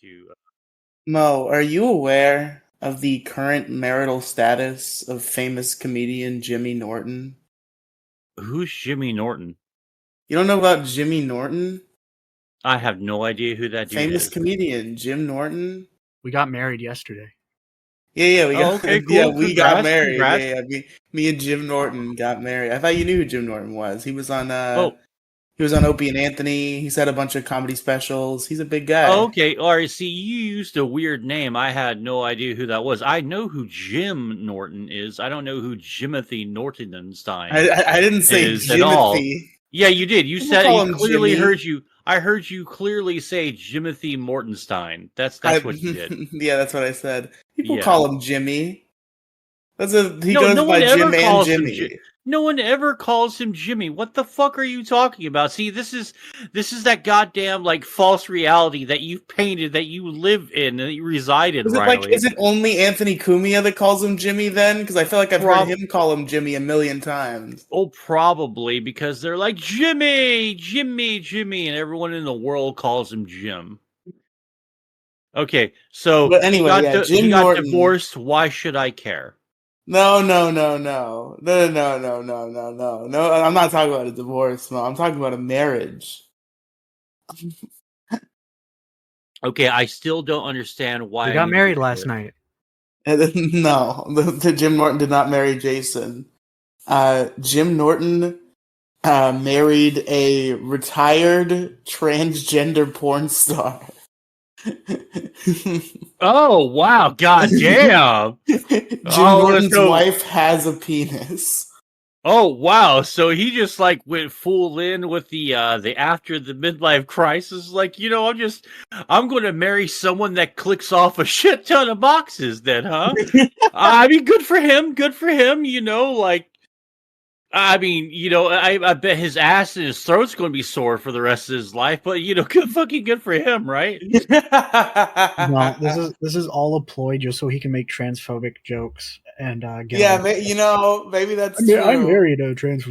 to. Mo, are you aware of the current marital status of famous comedian Jimmy Norton? Who's Jimmy Norton? You don't know about Jimmy Norton? I have no idea who that dude Famous is. comedian Jim Norton? We got married yesterday. Yeah, we got Okay, yeah, cool. we got Congrats, married. congrats. Me and Jim Norton got married. I thought you knew who Jim Norton was. He was on Oh, Opie and Anthony. He's had a bunch of comedy specials. He's a big guy. okay. All right. See, you used a weird name. I had no idea who that was. I know who Jim Norton is. I don't know who Jimothy Nortonstein I didn't say is at all. Jimothy. Yeah, you did. You People said call you him clearly Jimmy. heard you. I heard you clearly say Jimothy Mortenstein. That's what you did. Yeah, that's what I said. People Yeah. call him Jimmy. He No, goes no by one ever Jim and calls him Jimmy. No one ever calls him Jimmy. What the fuck are you talking about? See, this is that goddamn like false reality that you've painted, that you live in, that you reside in, Riley. Is it only Anthony Cumia that calls him Jimmy then? Because I feel like I've heard him call him Jimmy a million times. Oh, probably, because they're like, Jimmy, Jimmy, Jimmy, and everyone in the world calls him Jim. Okay, so But anyway, Jim he got Norton. divorced. Why should I care? No. I'm not talking about a divorce, Mo. I'm talking about a marriage. Okay, I still don't understand why. We got married last night. No, Jim Norton did not marry Jason. Jim Norton married a retired transgender porn star. Oh wow! God damn! Jim Norton's wife has a penis. Oh wow! So he just like went full in with the after the midlife crisis. Like, I'm going to marry someone that clicks off a shit ton of boxes. Then, huh? I mean, good for him. Good for him. I bet his ass and his throat's going to be sore for the rest of his life. But good for him, right? No, this is all a ploy just so he can make transphobic jokes and get. Yeah, maybe that's true. I married a trans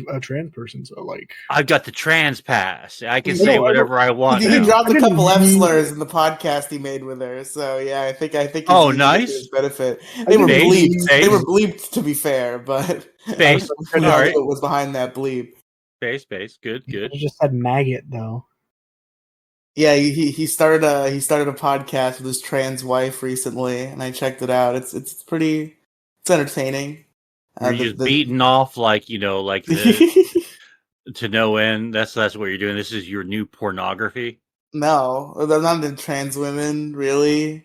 person, so like I've got the trans pass. I can say whatever I want. He dropped a couple F slurs in the podcast he made with her. So yeah, I think. Oh, nice. His benefit. They were bleeped. They were bleeped, to be fair, but Space. All right. What was behind that bleep? Space. Good. He just said maggot though. Yeah, he started a podcast with his trans wife recently, and I checked it out. It's entertaining. You're just beating off like to no end. That's what you're doing. This is your new pornography. No, they're not the trans women, really.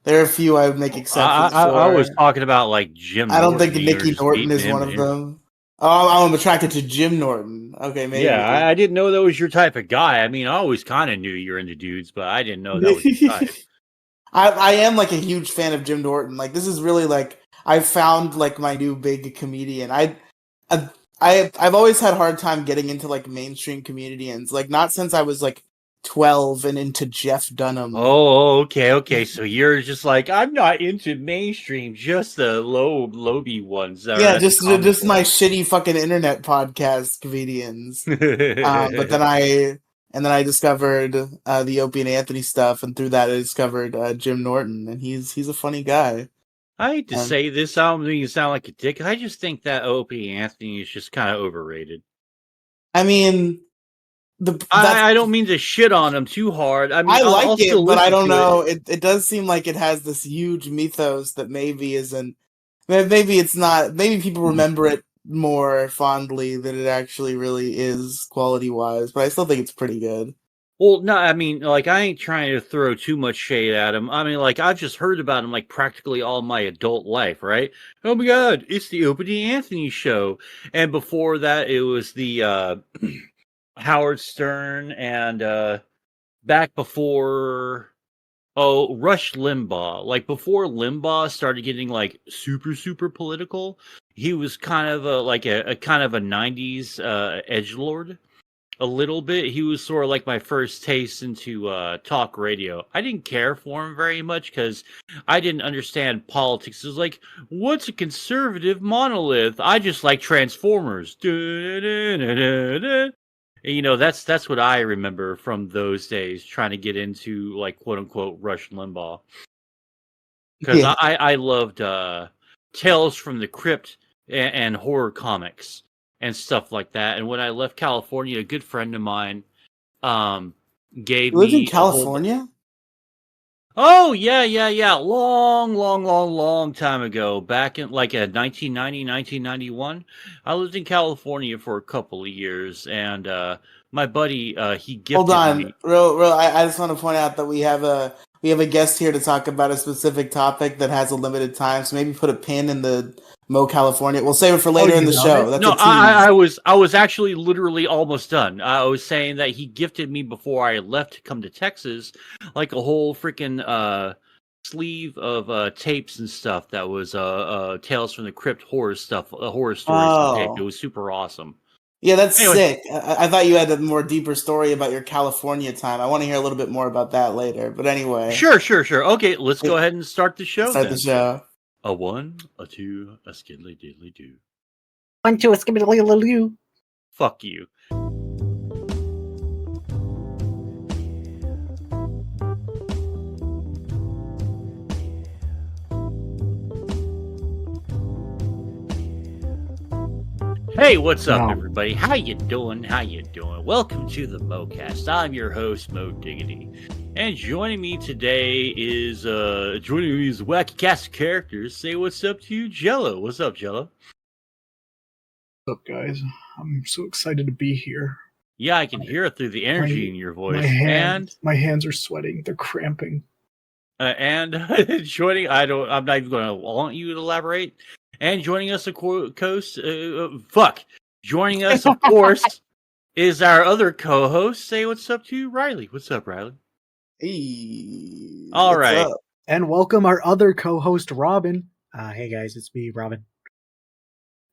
There are a few I would make exceptions for. I was talking about like Jim. I don't think Nicky Norton is one of them. Oh, I'm attracted to Jim Norton. Okay, maybe. Yeah, I didn't know that was your type of guy. I mean, I always kind of knew you're into dudes, but I didn't know that was your type. I am like a huge fan of Jim Norton. Like, this is really like I found like my new big comedian. I've always had a hard time getting into like mainstream comedians. Like, not since I was like 12 and into Jeff Dunham. Oh, okay. So you're just like, I'm not into mainstream, just the low-b ones. Yeah, just my shitty fucking internet podcast comedians. But then I discovered the Opie and Anthony stuff, and through that I discovered Jim Norton, and he's a funny guy. I hate to say this, I don't mean to sound like a dick. I just think that Opie and Anthony is just kind of overrated. I mean, I don't mean to shit on him too hard. I mean, I like it, but I don't know. It does seem like it has this huge mythos that maybe isn't. Maybe it's not. Maybe people remember it more fondly than it actually really is quality-wise. But I still think it's pretty good. Well, no, I mean, like, I ain't trying to throw too much shade at him. I mean, like, I've just heard about him, like, practically all my adult life, right? Oh my god, it's the Opie and Anthony show. And before that, it was the Howard Stern, and back before Rush Limbaugh. Like, before Limbaugh started getting like super political, he was kind of a kind of a 90s edgelord a little bit. He was sort of like my first taste into talk radio. I didn't care for him very much because I didn't understand politics. It was like, what's a conservative monolith? I just like Transformers. That's what I remember from those days, trying to get into like quote unquote Rush Limbaugh, because Yeah. I loved Tales from the Crypt and horror comics and stuff like that. And when I left California, a good friend of mine um gave You lived in me a whole California? Oh, yeah. Long time ago. Back in like 1990, 1991. I lived in California for a couple of years, and my buddy, he Hold gifted on, me. real. I just want to point out that we have a guest here to talk about a specific topic that has a limited time. So maybe put a pin in the Mo California. We'll save it for Oh, later in you the love show. it? That's No, a tease. I was actually literally almost done. I was saying that he gifted me before I left to come to Texas, like a whole freaking sleeve of tapes and stuff that was Tales from the Crypt horror stuff, horror stories and tape. It Oh, was super awesome. yeah, that's Anyway, sick. I thought you had a more deeper story about your California time. I want to hear a little bit more about that later. But anyway, sure. Okay, let's go let's ahead and start the show start the then. show. A one, a two, a skiddly diddly do. 1, 2, skibbity-loo. Fuck you. Hey, what's up, No. everybody? How you doing? Welcome to the MoCast. I'm your host, Mo Diggity. And joining me today is wacky cast of characters. Say what's up to you, Jello. What's up, Jello? What's up, guys? I'm so excited to be here. Yeah, I can hear it through the energy in your voice. My hands are sweating. They're cramping. And joining, I'm not even going to want you to elaborate. And joining us, joining us, of course, is our other co-host. Say what's up to you, Riley. What's up, Riley? Hey, All what's right. up? And welcome our other co-host, Robin. Hey guys, it's me, Robin.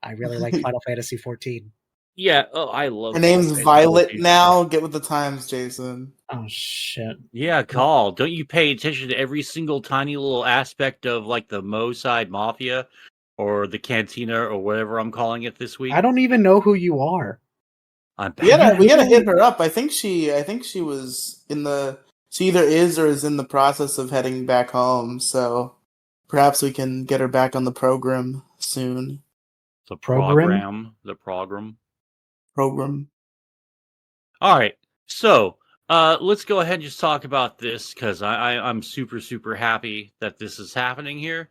I really like Final Fantasy 14. Yeah. Oh, I love. Her name's Final Fantasy Violet 14. now. Get with the times, Jason. Oh shit. Yeah, call. Don't you pay attention to every single tiny little aspect of like the Mo side Mafia or the Cantina or whatever I'm calling it this week? I don't even know who you are. I'm We gotta back. hit her up. I think she was in the. She either is or is in the process of heading back home. So perhaps we can get her back on the program soon. The Program? program. Program. All right. So let's go ahead and just talk about this because I'm super happy that this is happening here.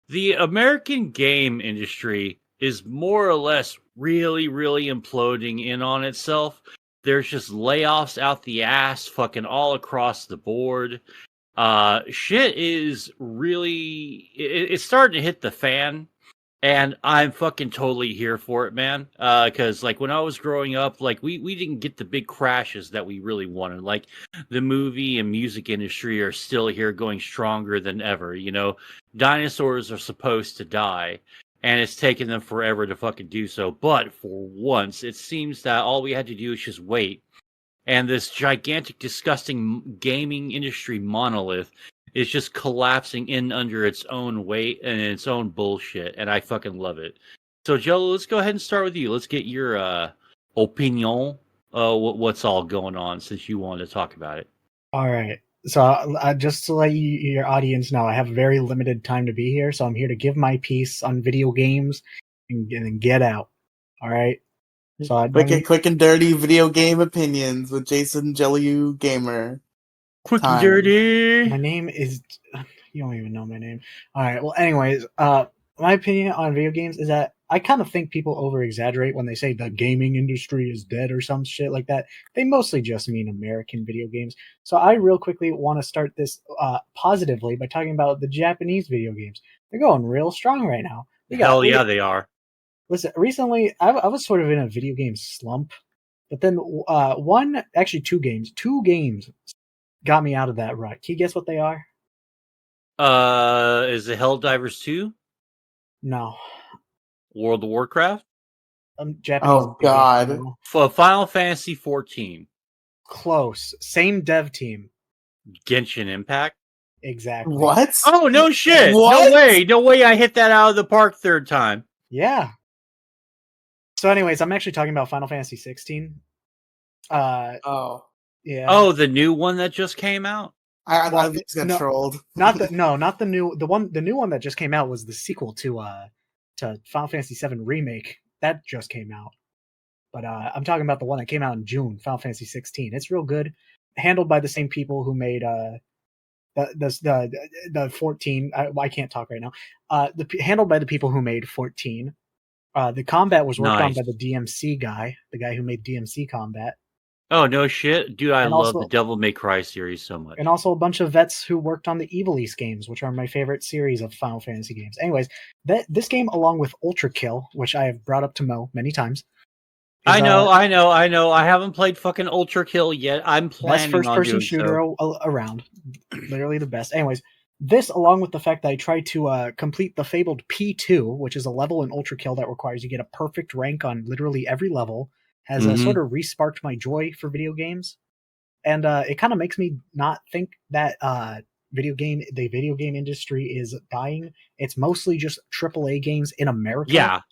The American game industry is more or less really imploding in on itself. There's just layoffs out the ass fucking all across the board. Shit is really it's starting to hit the fan, and I'm fucking totally here for it, man. Because like when I was growing up, like we didn't get the big crashes that we really wanted. Like the movie and music industry are still here, going stronger than ever. Dinosaurs are supposed to die, and it's taken them forever to fucking do so. But for once, it seems that all we had to do is just wait, and this gigantic, disgusting gaming industry monolith is just collapsing in under its own weight and its own bullshit, and I fucking love it. So, Joe, let's go ahead and start with you. Let's get your opinion. What's all going on since you wanted to talk about it. All right. So just to let your audience know, I have very limited time to be here, so I'm here to give my piece on video games and then get out. All right. So I don't. Quick and dirty video game opinions with Jason Jelliu Gamer. Quick and Time. dirty. My name is. You don't even know my name. All right. Well, anyways, my opinion on video games is that I kind of think people over exaggerate when they say the gaming industry is dead or some shit like that. They mostly just mean American video games. So I real quickly want to start this positively by talking about the Japanese video games. They're going real strong right now. Hell yeah, they are. Listen, recently I was sort of in a video game slump, but then two games got me out of that rut. Can you guess what they are? Is it Helldivers 2? No. World of Warcraft? Japanese. Oh God. Final Fantasy 14. Close. Same dev team. Genshin Impact? Exactly. What? Oh, no shit. What? No way I hit that out of the park third time. Yeah. So anyways, I'm actually talking about Final Fantasy 16. Oh, Yeah. Oh, the new one that just came out? I just got trolled. Not the new one that just came out was the sequel to Final Fantasy VII Remake. That just came out. But I'm talking about the one that came out in June, Final Fantasy 16. It's real good, handled by the same people who made the 14. I can't talk right now. Handled by the people who made 14. The combat was worked on Nice. by the DMC guy, the guy who made DMC Combat, Oh, no shit. Dude, I and love the also Devil May Cry series so much. and also a bunch of vets who worked on the Evil East games, which are my favorite series of Final Fantasy games. Anyways, this game, along with Ultra Kill, which I have brought up to Mo many times, I know. I haven't played fucking Ultra Kill yet. I'm best planning on first-person doing shooter around. Literally the best. Anyways, this, along with the fact that I tried to complete the fabled P2, which is a level in Ultra Kill that requires you get a perfect rank on literally every level, has sort of re-sparked my joy for video games. And it kind of makes me not think that the video game industry is dying. It's mostly just AAA games in America.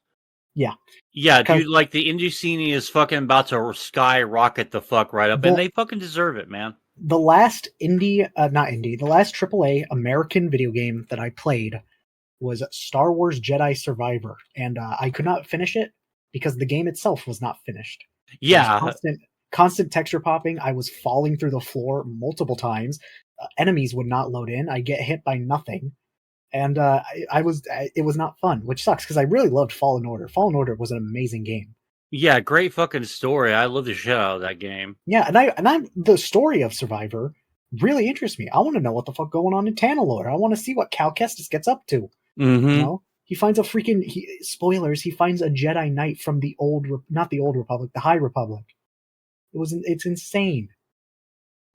Yeah, 'Cause dude, like the indie scene is fucking about to skyrocket the fuck right up, and they fucking deserve it, man. the last the last AAA American video game that I played was Star Wars Jedi Survivor, and I could not finish it because the game itself was not finished. There was Yeah, constant texture popping. I was falling through the floor multiple times. Enemies would not load in. I get hit by nothing, and it was not fun, which sucks because I really loved Fallen Order. Fallen Order was an amazing game. yeah, great fucking story. I love the shit out of that game. Yeah, and the story of Survivor really interests me. I want to know what the fuck going on in Tanalorr. I want to see what Cal Kestis gets up to. Mm-hmm. You know, he finds a freaking spoilers. He finds a Jedi Knight from the not the Old Republic, the High Republic. It's insane.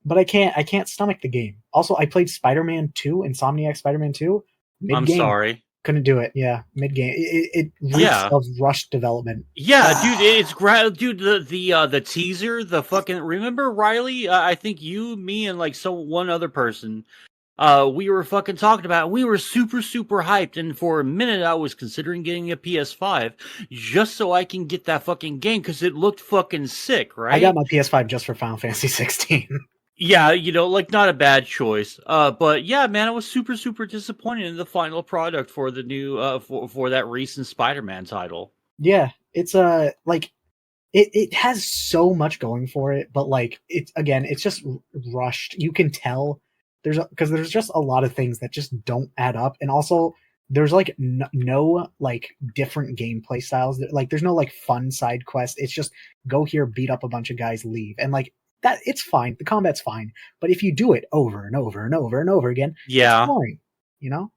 But I can't stomach the game. Also, I played Spider-Man 2, Insomniac Spider-Man 2. I'm Mid-game, sorry. couldn't do it. Yeah, mid-game. It reeks Yeah. of rushed development. Yeah, dude, it's dude. The teaser, the fucking remember Riley? I think you, me, and like one other person. We were fucking talking about it. We were super hyped, and for a minute I was considering getting a PS5 just so I can get that fucking game because it looked fucking sick, right? I got my PS5 just for Final Fantasy 16. Yeah, like not a bad choice. But yeah, man, I was super disappointed in the final product for the new for that recent Spider-Man title. Yeah, it's like it has so much going for it, but like it's just rushed. You can tell because there's just a lot of things that just don't add up, and also there's like no like different gameplay styles. Like there's no like fun side quest. It's just go here, beat up a bunch of guys, leave, and like that. It's fine. The combat's fine, but if you do it over and over and over and over again, yeah, it's boring. You know.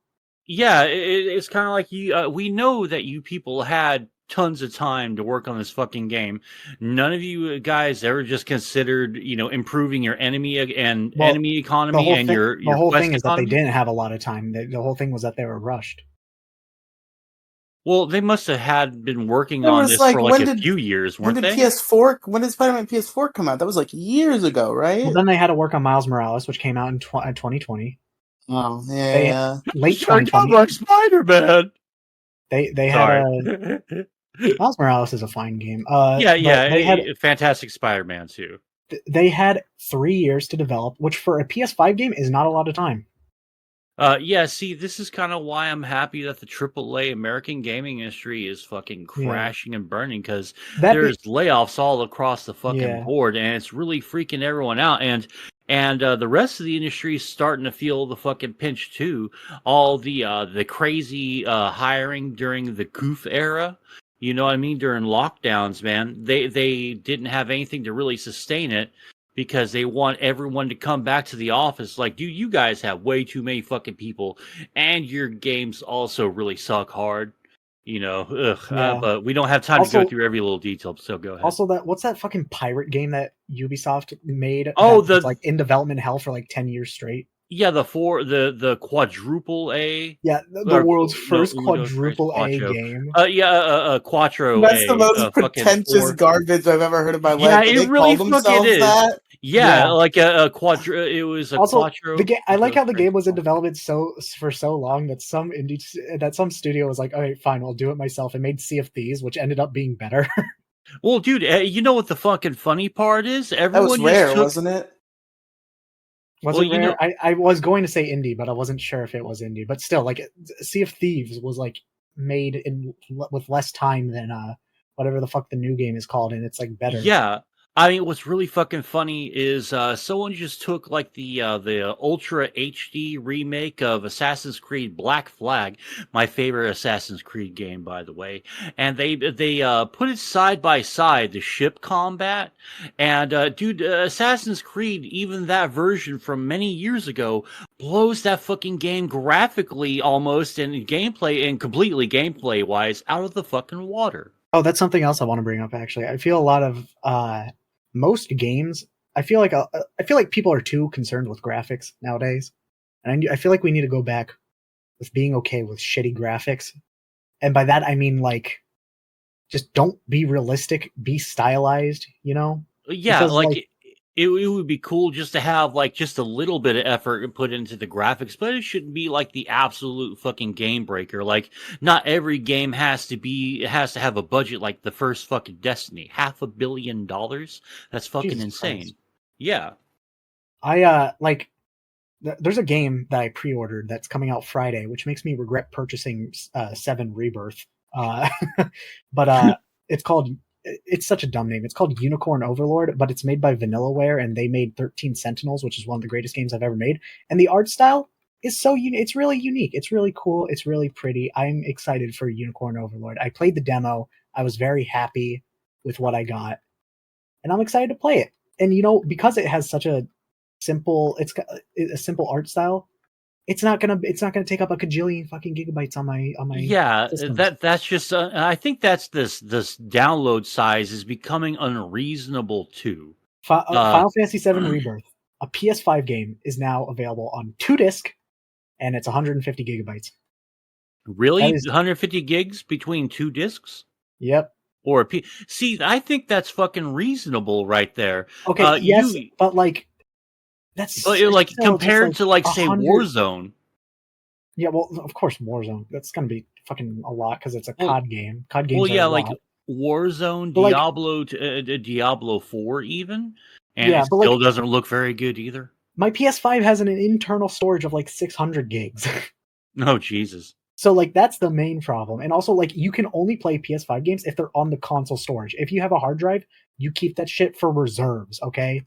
Yeah, it's kind of like you. We know that you people had tons of time to work on this fucking game. None of you guys ever just considered, improving your enemy economy and your the whole quest thing is economy? that they didn't have a lot of time. The whole thing was that they were rushed. Well, they must have had been working It on was this like, for like a few years, weren't When did they? when did Spider-Man PS4 come out? That was like years ago, right? Well, then they had to work on Miles Morales, which came out in 2020. Oh, yeah. Late Sorry, 2020. like Spider-Man. They had a Miles Morales is a fine game. They had fantastic Spider-Man too. They had 3 years to develop, which for a PS5 game is not a lot of time. Yeah, see, this is kind of why I'm happy that the AAA American gaming industry is fucking crashing and burning, because there's layoffs all across the fucking board, and it's really freaking everyone out. And the rest of the industry is starting to feel the fucking pinch too. All the crazy hiring during the goof era, you know what I mean? During lockdowns, man, they didn't have anything to really sustain it, because they want everyone to come back to the office. Like, dude, you guys have way too many fucking people, and your games also really suck hard. But we don't have time to go through every little detail, so go ahead. Also, what's that fucking pirate game that Ubisoft made? Oh, that's like in development hell for like 10 years straight. Yeah, the quadruple A. Yeah, the world's first quadruple A game. Quattro. That's the most pretentious garbage I've ever heard in my life. Yeah, it really fucking is. That? Yeah, like a quadro. It was a quattro. I like how the game was in development for so long that some studio was like, "All right, fine, I'll do it myself," and made Sea of Thieves, which ended up being better. Well, dude, you know what the fucking funny part is? That was Everyone just rare, took. wasn't it? Was Well, it rare? I was going to say indie, but I wasn't sure if it was indie. But still, like Sea of Thieves was like made in with less time than whatever the fuck the new game is called, and it's like better. Yeah. I mean, what's really fucking funny is someone just took like the Ultra HD remake of Assassin's Creed Black Flag, my favorite Assassin's Creed game, by the way, and they put it side by side, the ship combat, and dude, Assassin's Creed, even that version from many years ago, blows that fucking game graphically almost and gameplay and completely gameplay wise out of the fucking water. Oh, that's something else I want to bring up. Actually, I feel a lot of most games. I feel like people are too concerned with graphics nowadays, and I feel like we need to go back with being okay with shitty graphics. And by that I mean like, just don't be realistic, be stylized. You know, Yeah, because like like it would be cool just to have like just a little bit of effort put into the graphics, but it shouldn't be like the absolute fucking game breaker. Like not every game has to have a budget like the first fucking Destiny, $500 million. That's fucking Jesus insane. Christ, Yeah. I like. There's a game that I pre-ordered that's coming out Friday, which makes me regret purchasing 7 Rebirth. Uh, but it's called. It's such a dumb name. It's called Unicorn Overlord, but it's made by Vanillaware, and they made 13 Sentinels, which is one of the greatest games I've ever made. And the art style is so unique. It's really unique. It's really cool. It's really pretty. I'm excited for Unicorn Overlord. I played the demo. I was very happy with what I got, and I'm excited to play it. And because it has such a simple, it's got a simple art style. It's not gonna take up a cajillion fucking gigabytes on my Yeah, systems. that's just I think that's this download size is becoming unreasonable too. Uh Final Fantasy VII Rebirth, a PS5 game, is now available on 2 disc, and it's 150 gigabytes. That really is, 150 gigs between two discs? yep. Or a P. See, I think that's fucking reasonable right there. Okay, yes, You, but like but that's like still just compared like to like a say hundred. Warzone. Yeah, well, of course, Warzone. That's gonna be fucking a lot because it's a Well, COD game. COD well, games are a yeah, like lot, Warzone, but like, Diablo, Diablo 4, even, and yeah, it but still like, doesn't look very good either. my PS5 has an internal storage of like 600 gigs. Oh Jesus. So like that's the main problem. And also like you can only play PS5 games if they're on the console storage. If you have a hard drive, you keep that shit for reserves, okay?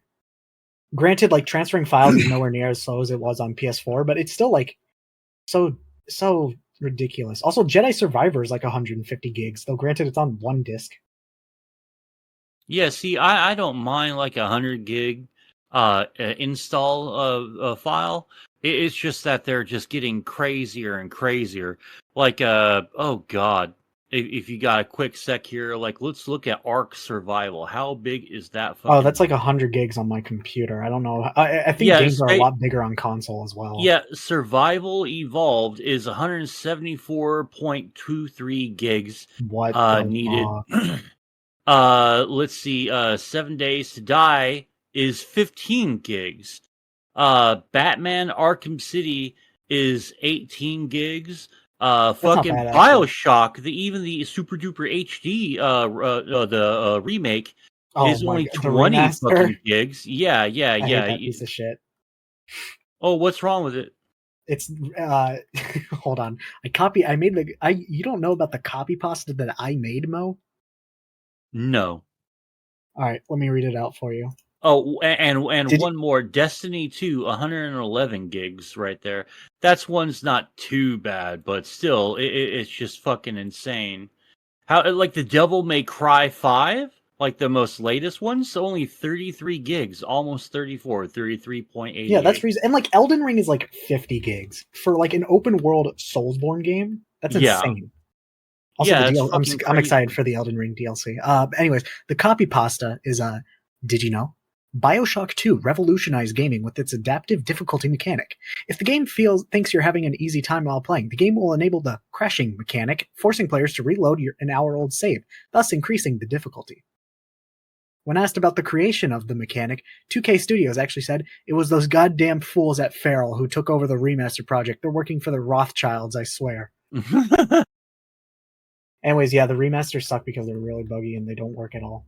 Granted, like transferring files is nowhere near as slow as it was on PS4, but it's still like so ridiculous. Also, Jedi Survivor is like 150 gigs, though granted it's on 1 disc. Yeah, see, I don't mind like 100 gig install file. It's just that they're just getting crazier and crazier. Like oh god, if you got a quick sec here, like let's look at Ark Survival. How big is that Oh, that's fucking? like 100 gigs on my computer. I don't know. I think Yeah, games are a lot bigger on console as well. yeah, Survival Evolved is 174.23 gigs What the needed. fuck? Let's see, 7 Days to Die is 15 gigs. Batman Arkham City is 18 gigs. That's not Fucking bad actually. BioShock, even the Super Duper HD the remake Oh is my only god, the 20 remaster? fucking gigs. Yeah, yeah, I hate yeah. that piece of shit. Oh, what's wrong with it? It's hold on. I made the I you don't know about the copy pasta that I made, Mo? No. All right, let me read it out for you. Oh, and Did you, one more, Destiny 2, 111 gigs right there. That's one's not too bad, but still, it's just fucking insane. How like the Devil May Cry 5, like the most latest one's only 33 gigs, almost 34, yeah, that's 33.88. reason. And like Elden Ring is like 50 gigs for like an open world Soulsborne game. That's Yeah, insane. Also, the yeah, it's DL. fucking I'm excited crazy. for the Elden Ring DLC. Anyways, the copy pasta is Did you know? BioShock 2 revolutionized gaming with its adaptive difficulty mechanic. If the game thinks you're having an easy time while playing, the game will enable the crashing mechanic, forcing players to reload an hour-old save, thus increasing the difficulty. When asked about the creation of the mechanic, 2K Studios actually said it was those goddamn fools at Feral who took over the remaster project. They're working for the Rothschilds, I swear. Anyways, yeah, the remasters suck because they're really buggy and they don't work at all.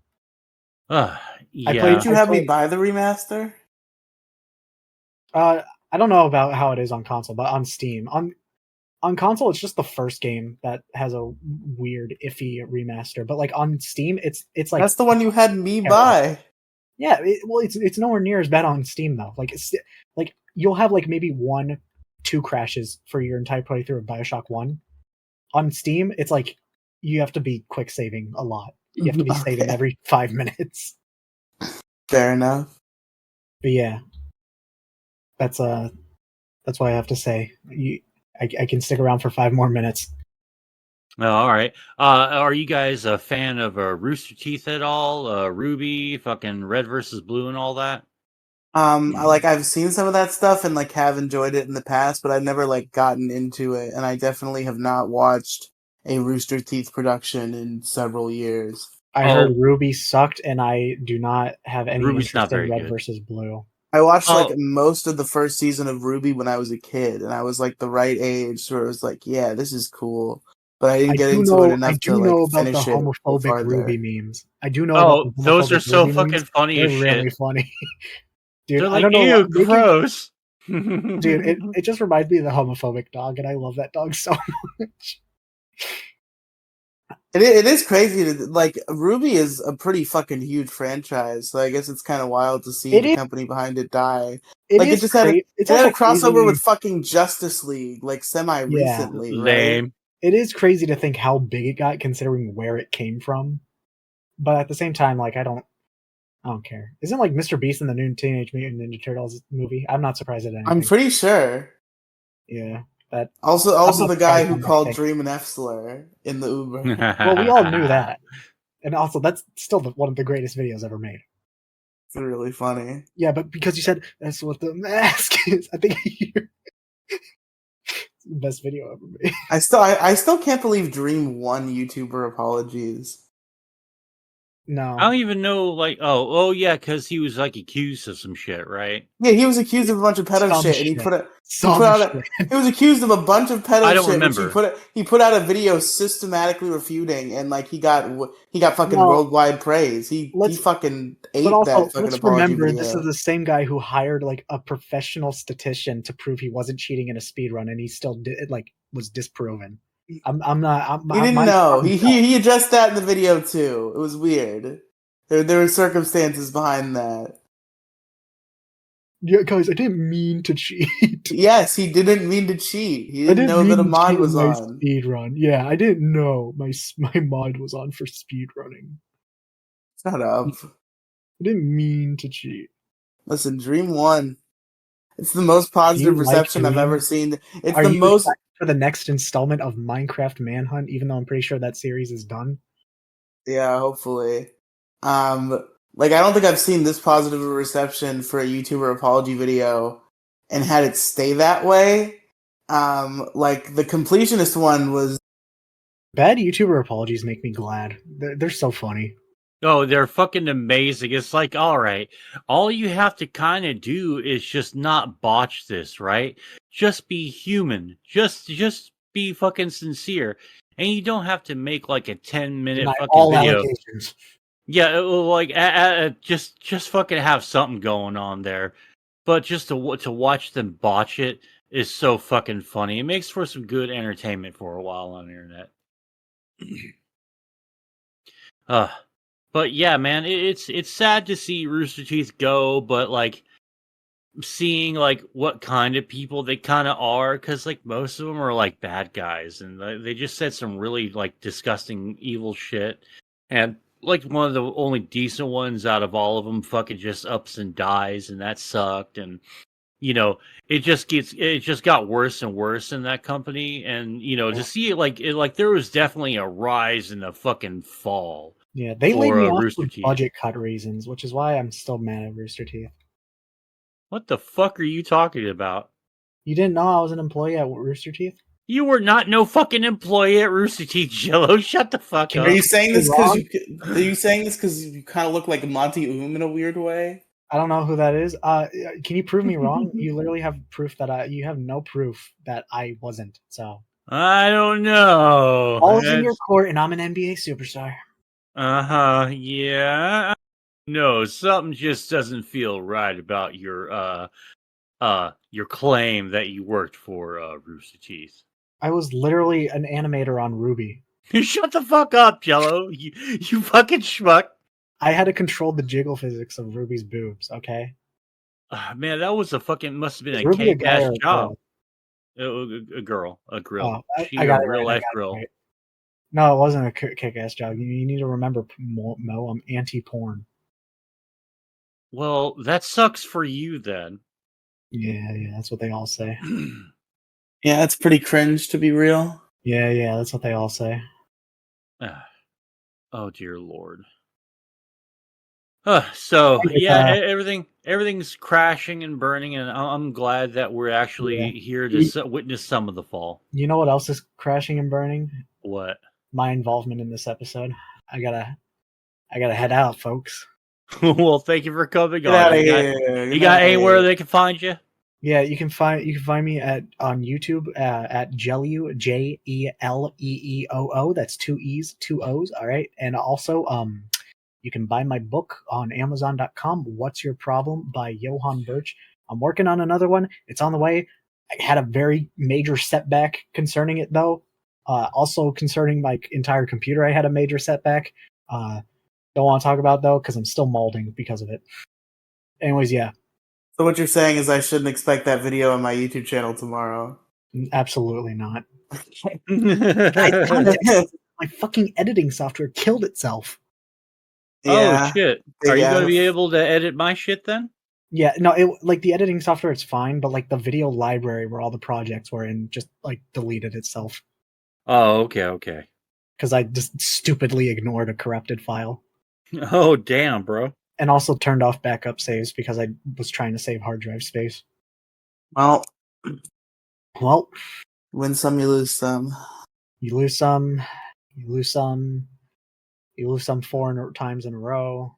Yeah. Did you have me buy the remaster? I don't know about how it is on console, but on Steam, on console, it's just the first game that has a weird, iffy remaster. But like on Steam, it's like That's the one you had me buy. Yeah, it's nowhere near as bad on Steam though. Like it's like you'll have like maybe 1-2 crashes for your entire playthrough of BioShock 1. On Steam, it's like you have to be quick saving a lot. You have to be saving every 5 minutes. Fair enough. But yeah, that's what I have to say. I can stick around for 5 more minutes. Oh, all right. Are you guys a fan of Rooster Teeth at all? Ruby, fucking Red versus Blue, and all that? I've seen some of that stuff and like have enjoyed it in the past, but I've never like gotten into it, and I definitely have not watched a Rooster Teeth production in several years. I heard Ruby sucked, and I do not have any Ruby's interest in Red good. versus Blue. I watched like most of the first season of Ruby when I was a kid, and I was like the right age where it was like, yeah, this is cool. But I didn't get into it enough to like finish it. I do know about the homophobic Ruby memes. I do know about the those are so Ruby fucking memes. funny as shit. They're really funny. Dude, they're like, I don't know. Ew, gross. Dude, it just reminds me of the homophobic dog, and I love that dog so much. It is crazy. Like Ruby is a pretty fucking huge franchise, so I guess it's kind of wild to see the company behind it die. It just had a crossover with fucking Justice League, like semi recently, right? It is crazy to think how big it got, considering where it came from. But at the same time, like I don't care. Isn't like Mr. Beast in the new Teenage Mutant Ninja Turtles movie? I'm not surprised at anything. I'm pretty sure. Yeah. That also the guy who called Dream an F-slur in the Uber. Well, we all knew that. And also, that's still one of the greatest videos ever made. It's really funny. Yeah, but because you said that's what the mask is, I think it's the best video ever made. I still can't believe Dream won YouTuber apologies. No, Um, I don't even know. Like, yeah, because he was like accused of some shit, right? Yeah, he was accused of a bunch of pedo shit, and he was accused of a bunch of pedo shit. Remember. Which he put out a video systematically refuting, and like he got fucking worldwide praise. He fucking ate that fucking let's apology remember, video. This is the same guy who hired like a professional statistician to prove he wasn't cheating in a speed run, and he still did like was disproven. He didn't know. He addressed that in the video too. It was weird. There were circumstances behind that. Yeah, guys, I didn't mean to cheat. Yes, he didn't mean to cheat. He didn't know that a mod was on. Speed run. Yeah, I didn't know my mod was on for speed running. Shut up. I didn't mean to cheat. Listen, Dream won. It's the most positive reception I've ever seen. It's the most for the next installment of Minecraft Manhunt, even though I'm pretty sure that series is done. Yeah, hopefully. Like I don't think I've seen this positive reception for a YouTuber apology video and had it stay that way. Like the completionist one was. Bad YouTuber apologies make me glad. They're so funny. Oh, they're fucking amazing. It's like, all right, all you have to kind of do is just not botch this, right? Just be human. Just be fucking sincere. And you don't have to make like a 10-minute fucking video. Allegations. Yeah, like just fucking have something going on there. But just to watch them botch it is so fucking funny. It makes for some good entertainment for a while on the internet. But yeah, man, it's sad to see Rooster Teeth go, but like seeing like what kind of people they kind of are, because like most of them are like bad guys, and they just said some really like disgusting, evil shit, and like one of the only decent ones out of all of them fucking just ups and dies, and that sucked, and you know it just got worse and worse in that company, and you know to see it like there was definitely a rise in the fucking fall. Yeah, they laid me off for budget cut reasons, which is why I'm still mad at Rooster Teeth. What the fuck are you talking about? You didn't know I was an employee at Rooster Teeth? You were not no fucking employee at Rooster Teeth, Jello. Shut the fuck up. Are you saying this because you kind of look like Monty in a weird way? I don't know who that is. Can you prove me wrong? You literally have proof that you have no proof that I wasn't. So I don't know. Ball's in your court, and I'm an NBA superstar. Yeah. No, something just doesn't feel right about your claim that you worked for Rooster Teeth. I was literally an animator on Ruby. Shut the fuck up, Jello. You fucking schmuck. I had to control the jiggle physics of Ruby's boobs, okay? Man, that was must have been Is a Ruby a guy kick-ass or a job. girl? A girl, a grill. Oh, She I a got it right. real life grill. Right. No, it wasn't a kick-ass job. You need to remember, Mo, I'm anti-porn. Well, that sucks for you then. Yeah, that's what they all say. Yeah, it's pretty cringe to be real. Yeah, that's what they all say. Oh dear Lord. So yeah, everything's crashing and burning, and I'm glad that we're actually here to witness some of the fall. You know what else is crashing and burning? What? My involvement in this episode. I gotta head out, folks. Well, thank you for coming Get on. out of here. You got anywhere they can find you? Yeah, you can find me on YouTube at Jelleoo, JELEEOO. That's 2 E's, 2 O's. All right, and also you can buy my book on Amazon.com. What's Your Problem by Johann Birch. I'm working on another one. It's on the way. I had a very major setback concerning it though. Also concerning my entire computer, I had a major setback. Don't want to talk about though because I'm still molding because of it. Anyways, yeah. So what you're saying is I shouldn't expect that video on my YouTube channel tomorrow. Absolutely not. My fucking editing software killed itself. Yeah, oh shit! Are you going to be able to edit my shit then? Yeah, no, like the editing software it's fine, but like the video library where all the projects were in just like deleted itself. Oh, okay. Because I just stupidly ignored a corrupted file. Oh, damn, bro. And also turned off backup saves because I was trying to save hard drive space. Well, win some, you lose some. You lose some. You lose some. You lose some 4 times in a row.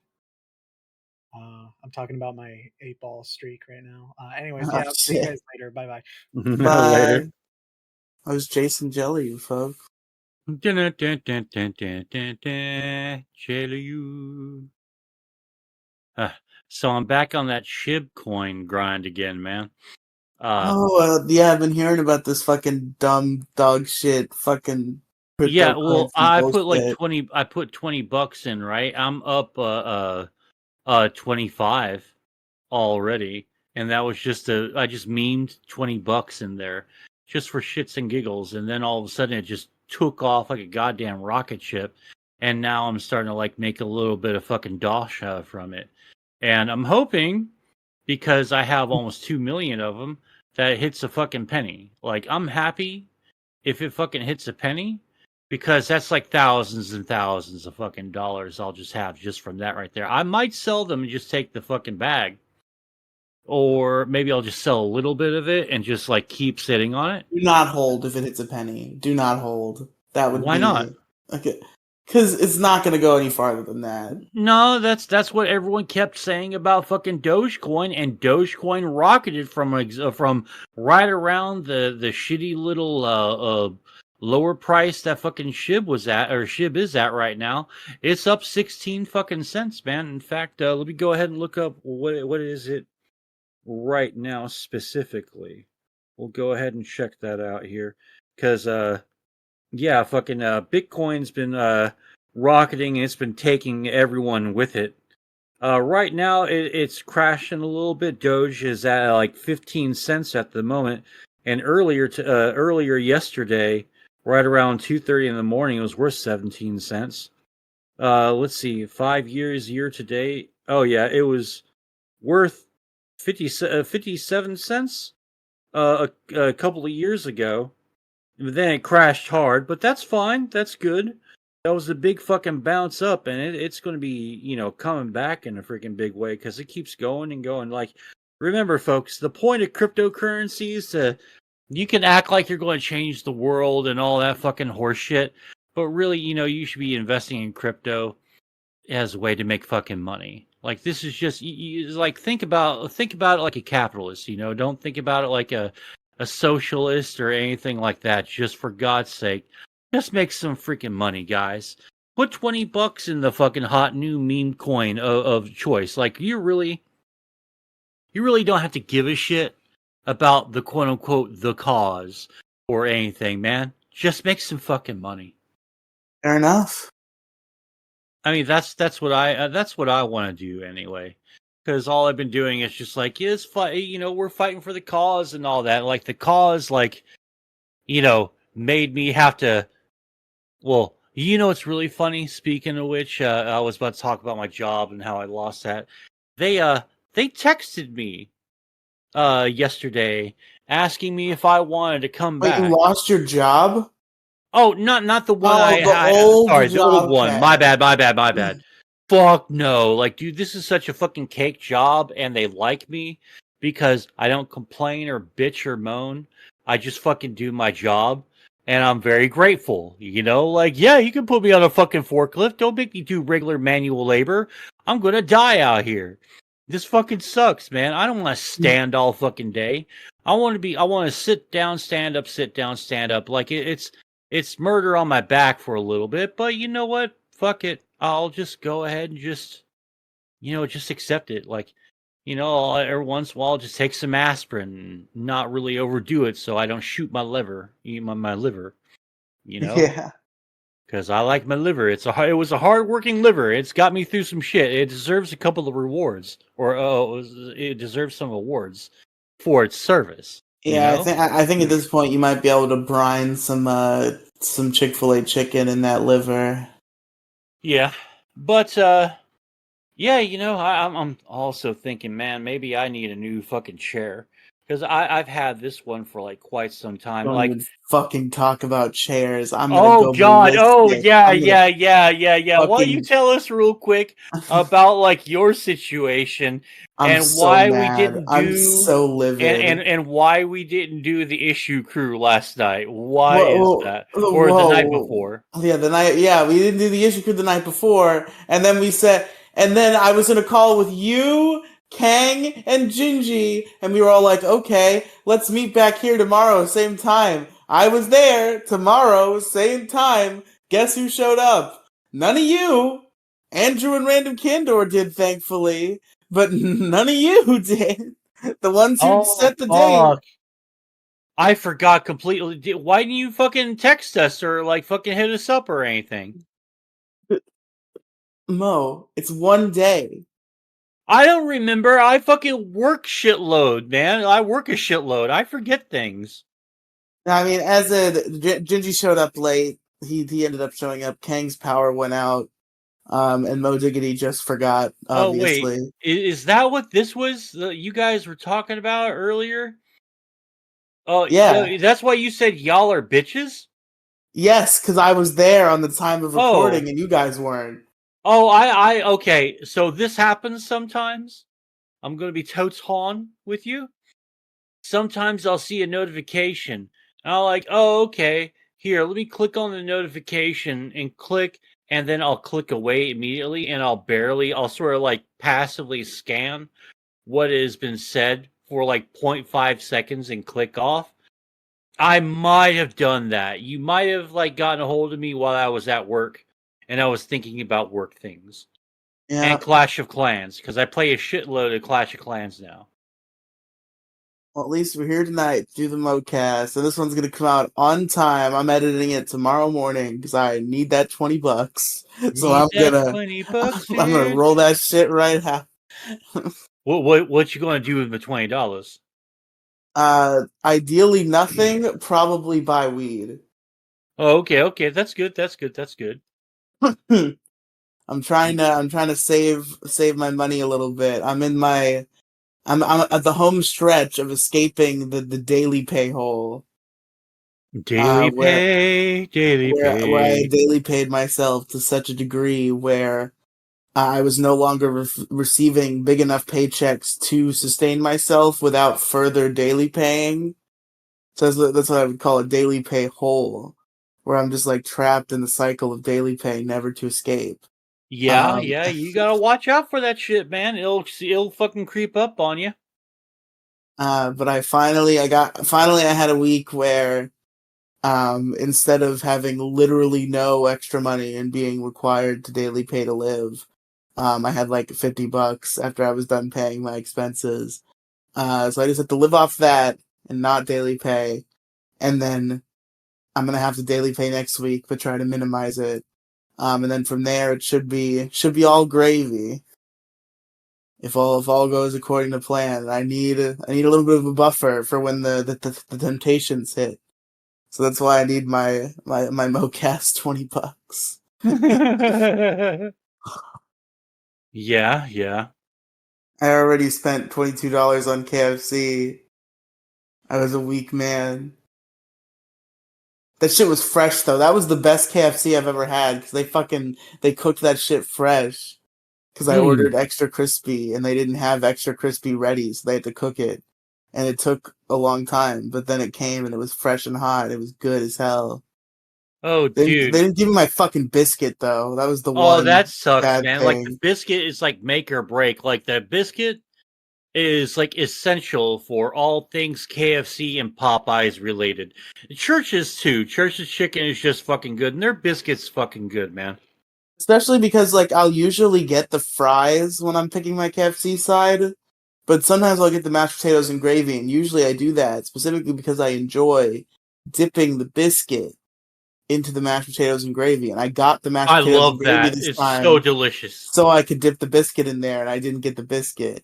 I'm talking about my 8-ball streak right now. Anyways, yeah, I'll see you guys later. Bye. Later. I was Jason Jelly, folks. So I'm back on that SHIB coin grind again, man. Yeah, I've been hearing about this fucking dumb dog shit fucking cryptocurrency. Yeah, well, I bullshit. put like $20 in, right? I'm up 25 already, and that was just I just memed $20 in there just for shits and giggles, and then all of a sudden it just took off like a goddamn rocket ship, and now I'm starting to like make a little bit of fucking dosh from it, and I'm hoping, because I have almost 2 million of them, that it hits a fucking penny. Like, I'm happy if it fucking hits a penny, because that's like thousands and thousands of fucking dollars I'll just have just from that right there. I might sell them and just take the fucking bag. Or maybe I'll just sell a little bit of it and just like keep sitting on it. Do not hold if it hits a penny. Do not hold. That would Why not? Okay. Because it's not going to go any farther than that. No, that's what everyone kept saying about fucking Dogecoin, and Dogecoin rocketed from right around the shitty little lower price that fucking SHIB is at right now. It's up 16 fucking cents, man. In fact, let me go ahead and look up what is it right now specifically. We'll go ahead and check that out here, because yeah, fucking Bitcoin's been rocketing, and it's been taking everyone with it. Right now, it's crashing a little bit. Doge is at like 15 cents at the moment, and earlier yesterday, right around 2:30 in the morning, it was worth 17 cents. Let's see, 5 years year to date. Oh yeah, it was worth 57 cents a couple of years ago. Then it crashed hard, but that's fine. That's good. That was a big fucking bounce up, and it's going to be, coming back in a freaking big way, because it keeps going and going. Like, remember, folks, the point of cryptocurrency is you can act like you're going to change the world and all that fucking horse shit, but really, you should be investing in crypto as a way to make fucking money. Like, this is just, like, think about it like a capitalist, don't think about it like a a socialist or anything like that. Just for God's sake, just make some freaking money, guys. Put $20 in the fucking hot new meme coin of choice. Like you really don't have to give a shit about the quote unquote the cause or anything, man. Just make some fucking money. Fair enough. I mean, that's what I want to do anyway. Because all I've been doing is just like, yes, we're fighting for the cause and all that. Like the cause, like, made me have to. Well, it's really funny. Speaking of which, I was about to talk about my job and how I lost that. They texted me yesterday asking me if I wanted to come Wait, you back. lost your job? Oh, not the one Oh, the old sorry, the old job. one. Okay. My bad. Fuck no. Like, dude, this is such a fucking cake job, and they like me because I don't complain or bitch or moan. I just fucking do my job, and I'm very grateful. Like, yeah, you can put me on a fucking forklift. Don't make me do regular manual labor. I'm gonna die out here. This fucking sucks, man. I don't want to stand all fucking day. I want to sit down, stand up, sit down, stand up. Like, it's murder on my back for a little bit, but you know what? Fuck it. I'll just go ahead and just accept it. Like, every once in a while, I'll just take some aspirin and not really overdo it so I don't shoot my liver, my liver, Yeah. because I like my liver. It was a hard-working liver. It's got me through some shit. It deserves a couple of rewards, or it deserves some awards for its service. Yeah, I think at this point you might be able to brine some Chick-fil-A chicken in that liver. Yeah, but yeah, I'm also thinking, man, maybe I need a new fucking chair because I've had this one for like quite some time. Don't Like, even fucking talk about chairs. I'm gonna oh go God, oh ballistic. yeah, I'm gonna yeah. Why don't you fucking. tell us real quick about like your situation I'm and so why we mad. didn't I'm do so livid. and why we didn't do the issue crew last night? Why is Whoa, that? Or the night whoa. before? Yeah, the night. Yeah, we didn't do the issue the night before, and then I was in a call with you, Kang, and Gingy, and we were all like, okay, let's meet back here tomorrow, same time. I was there tomorrow, same time. Guess who showed up? None of you. Andrew and Random Candor did, thankfully, but none of you did. The ones who Oh set the date. fuck. I forgot completely. Why didn't you fucking text us or like fucking hit us up or anything? Mo, it's one day. I don't remember. I fucking work shitload, man. I work a shitload. I forget things. I mean, Gingy showed up late. He ended up showing up. Kang's power went out. And Mo Diggity just forgot, Oh wait, obviously. is that what this was? You guys were talking about earlier? Oh, Yeah. that's why you said y'all are bitches. Yes, because I was there on the time of recording Oh, and you guys weren't. oh, I okay. So this happens sometimes. I'm gonna be totes on with you. Sometimes I'll see a notification and I'll like, oh, okay, here, let me click on the notification and click, and then I'll click away immediately and I'll sort of like passively scan what has been said for like 0.5 seconds and click off. I might have done that. You might have like gotten a hold of me while I was at work and I was thinking about work things Yeah. and Clash of Clans because I play a shitload of Clash of Clans now. Well, at least we're here tonight to do the MoCast, and this one's gonna come out on time. I'm editing it tomorrow morning because I need that $20. So Need that $20, I'm gonna dude. roll that shit right out. What you gonna do with the $20? Ideally nothing. Probably buy weed. Oh, okay, that's good. I'm trying to save my money a little bit. I'm at the home stretch of escaping the daily pay hole. Daily Where pay, daily where I pay. daily paid myself to such a degree where I was no longer receiving big enough paychecks to sustain myself without further daily paying. So that's what I would call a daily pay hole, where I'm just like trapped in the cycle of daily pay, never to escape. Yeah, Um, yeah, you gotta watch out for that shit, man. It'll fucking creep up on you. But I had a week where instead of having literally no extra money and being required to daily pay to live, I had like $50 after I was done paying my expenses. So I just had to live off that and not daily pay. And then I'm gonna have to daily pay next week, but try to minimize it. And then from there, it should be all gravy if all goes according to plan. I need a little bit of a buffer for when the temptations hit. So that's why I need my MoCast $20. Yeah. I already spent $22 on KFC. I was a weak man. That shit was fresh though. That was the best KFC I've ever had because they cooked that shit fresh. Because I ordered extra crispy and they didn't have extra crispy ready, so they had to cook it, and it took a long time. But then it came and it was fresh and hot. It was good as hell. Oh, They dude. didn't give me my fucking biscuit though. That was the Oh, one that sucks, bad man. Like the thing. biscuit is like make or break. Like the biscuit is like essential for all things KFC and Popeyes related. Church's too. Church's chicken is just fucking good, and their biscuits fucking good, man. Especially because like I'll usually get the fries when I'm picking my KFC side, but sometimes I'll get the mashed potatoes and gravy, and usually I do that specifically because I enjoy dipping the biscuit into the mashed potatoes and gravy. And I got the mashed I potatoes and love gravy that. this It's so time delicious. so I could dip the biscuit in there, and I didn't get the biscuit.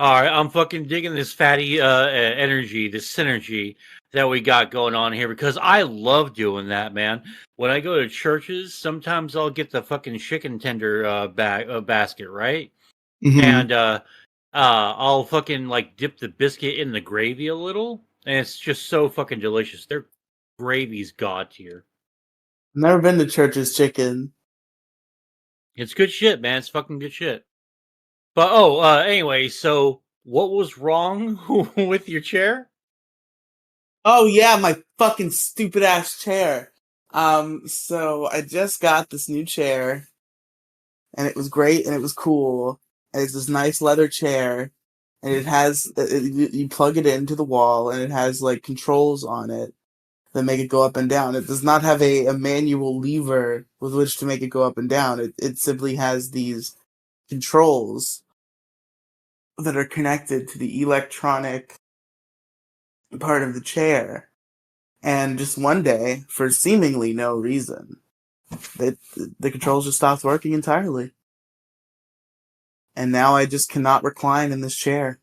All right, I'm fucking digging this fatty energy, this synergy that we got going on here because I love doing that, man. When I go to churches, sometimes I'll get the fucking chicken tender basket, right? Mm-hmm. And I'll fucking like dip the biscuit in the gravy a little, and it's just so fucking delicious. Their gravy's god tier. Never been to Church's Chicken. It's good shit, man. It's fucking good shit. But anyway, so what was wrong with your chair? Oh yeah, my fucking stupid ass chair. So I just got this new chair, and it was great, and it was cool. And it's this nice leather chair, and it has you plug it into the wall, and it has like controls on it that make it go up and down. It does not have a manual lever with which to make it go up and down. It simply has these controls that are connected to the electronic part of the chair. And just one day, for seemingly no reason, the controls just stopped working entirely. And now I just cannot recline in this chair.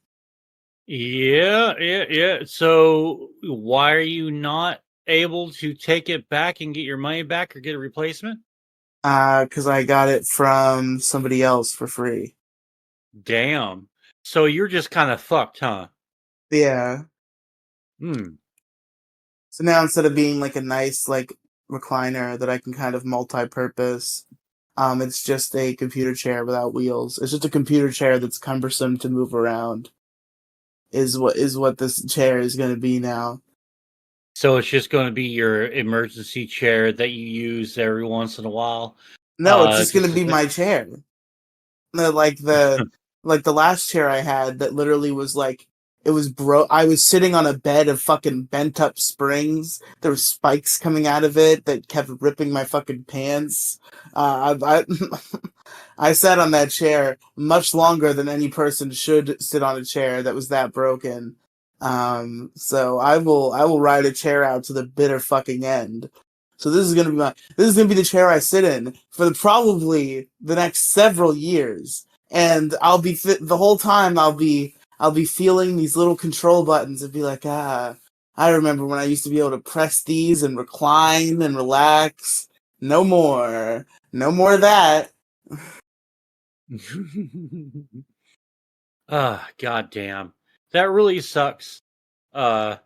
Yeah. So why are you not able to take it back and get your money back or get a replacement? Because I got it from somebody else for free. Damn. So you're just kind of fucked, huh? Yeah. Hmm. So now instead of being like a nice like recliner that I can kind of multi-purpose, it's just a computer chair without wheels. It's just a computer chair that's cumbersome to move around. Is what this chair is going to be now. So it's just going to be your emergency chair that you use every once in a while. No, it's just going Just to be my chair. Like the last chair I had that literally was like it was I was sitting on a bed of fucking bent up springs. There were spikes coming out of it that kept ripping my fucking pants. I sat on that chair much longer than any person should sit on a chair that was that broken. So I will ride a chair out to the bitter fucking end. So this is gonna be the chair I sit in for probably the next several years, and I'll be the whole time I'll be feeling these little control buttons and be like, I remember when I used to be able to press these and recline and relax. No more, no more of that. goddamn. That really sucks. Uh,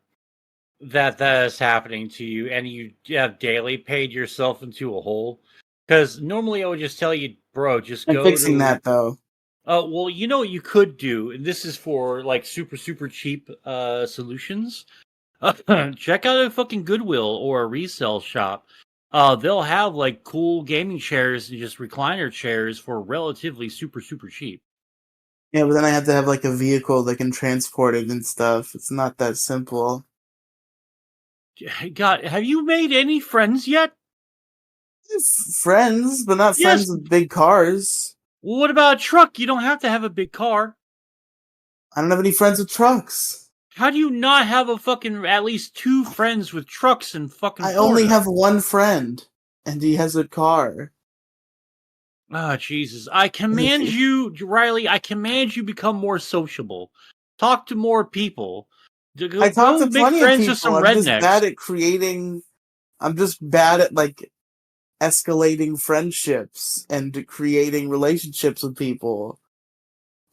that is happening to you, and you have daily paid yourself into a hole. Because normally I would just tell you, bro, just I'm go fixing to. that though. Well, you know what you could do, and this is for like super cheap solutions. Check out a fucking Goodwill or a resale shop. They'll have like cool gaming chairs and just recliner chairs for relatively super cheap. Yeah, but then I have to have like a vehicle that can transport it and stuff. It's not that simple. God, have you made any friends yet? Friends, but not Yes. friends with big cars. Well, what about a truck? You don't have to have a big car. I don't have any friends with trucks. How do you not have a fucking at least 2 friends with trucks in fucking I Florida? only have one friend, and he has a car. Ah, Jesus. I command you, Riley, I command you become more sociable. Talk to more people. I talk Go to make plenty of friends with people. some I'm just rednecks. bad at creating. I'm just bad at like escalating friendships and creating relationships with people.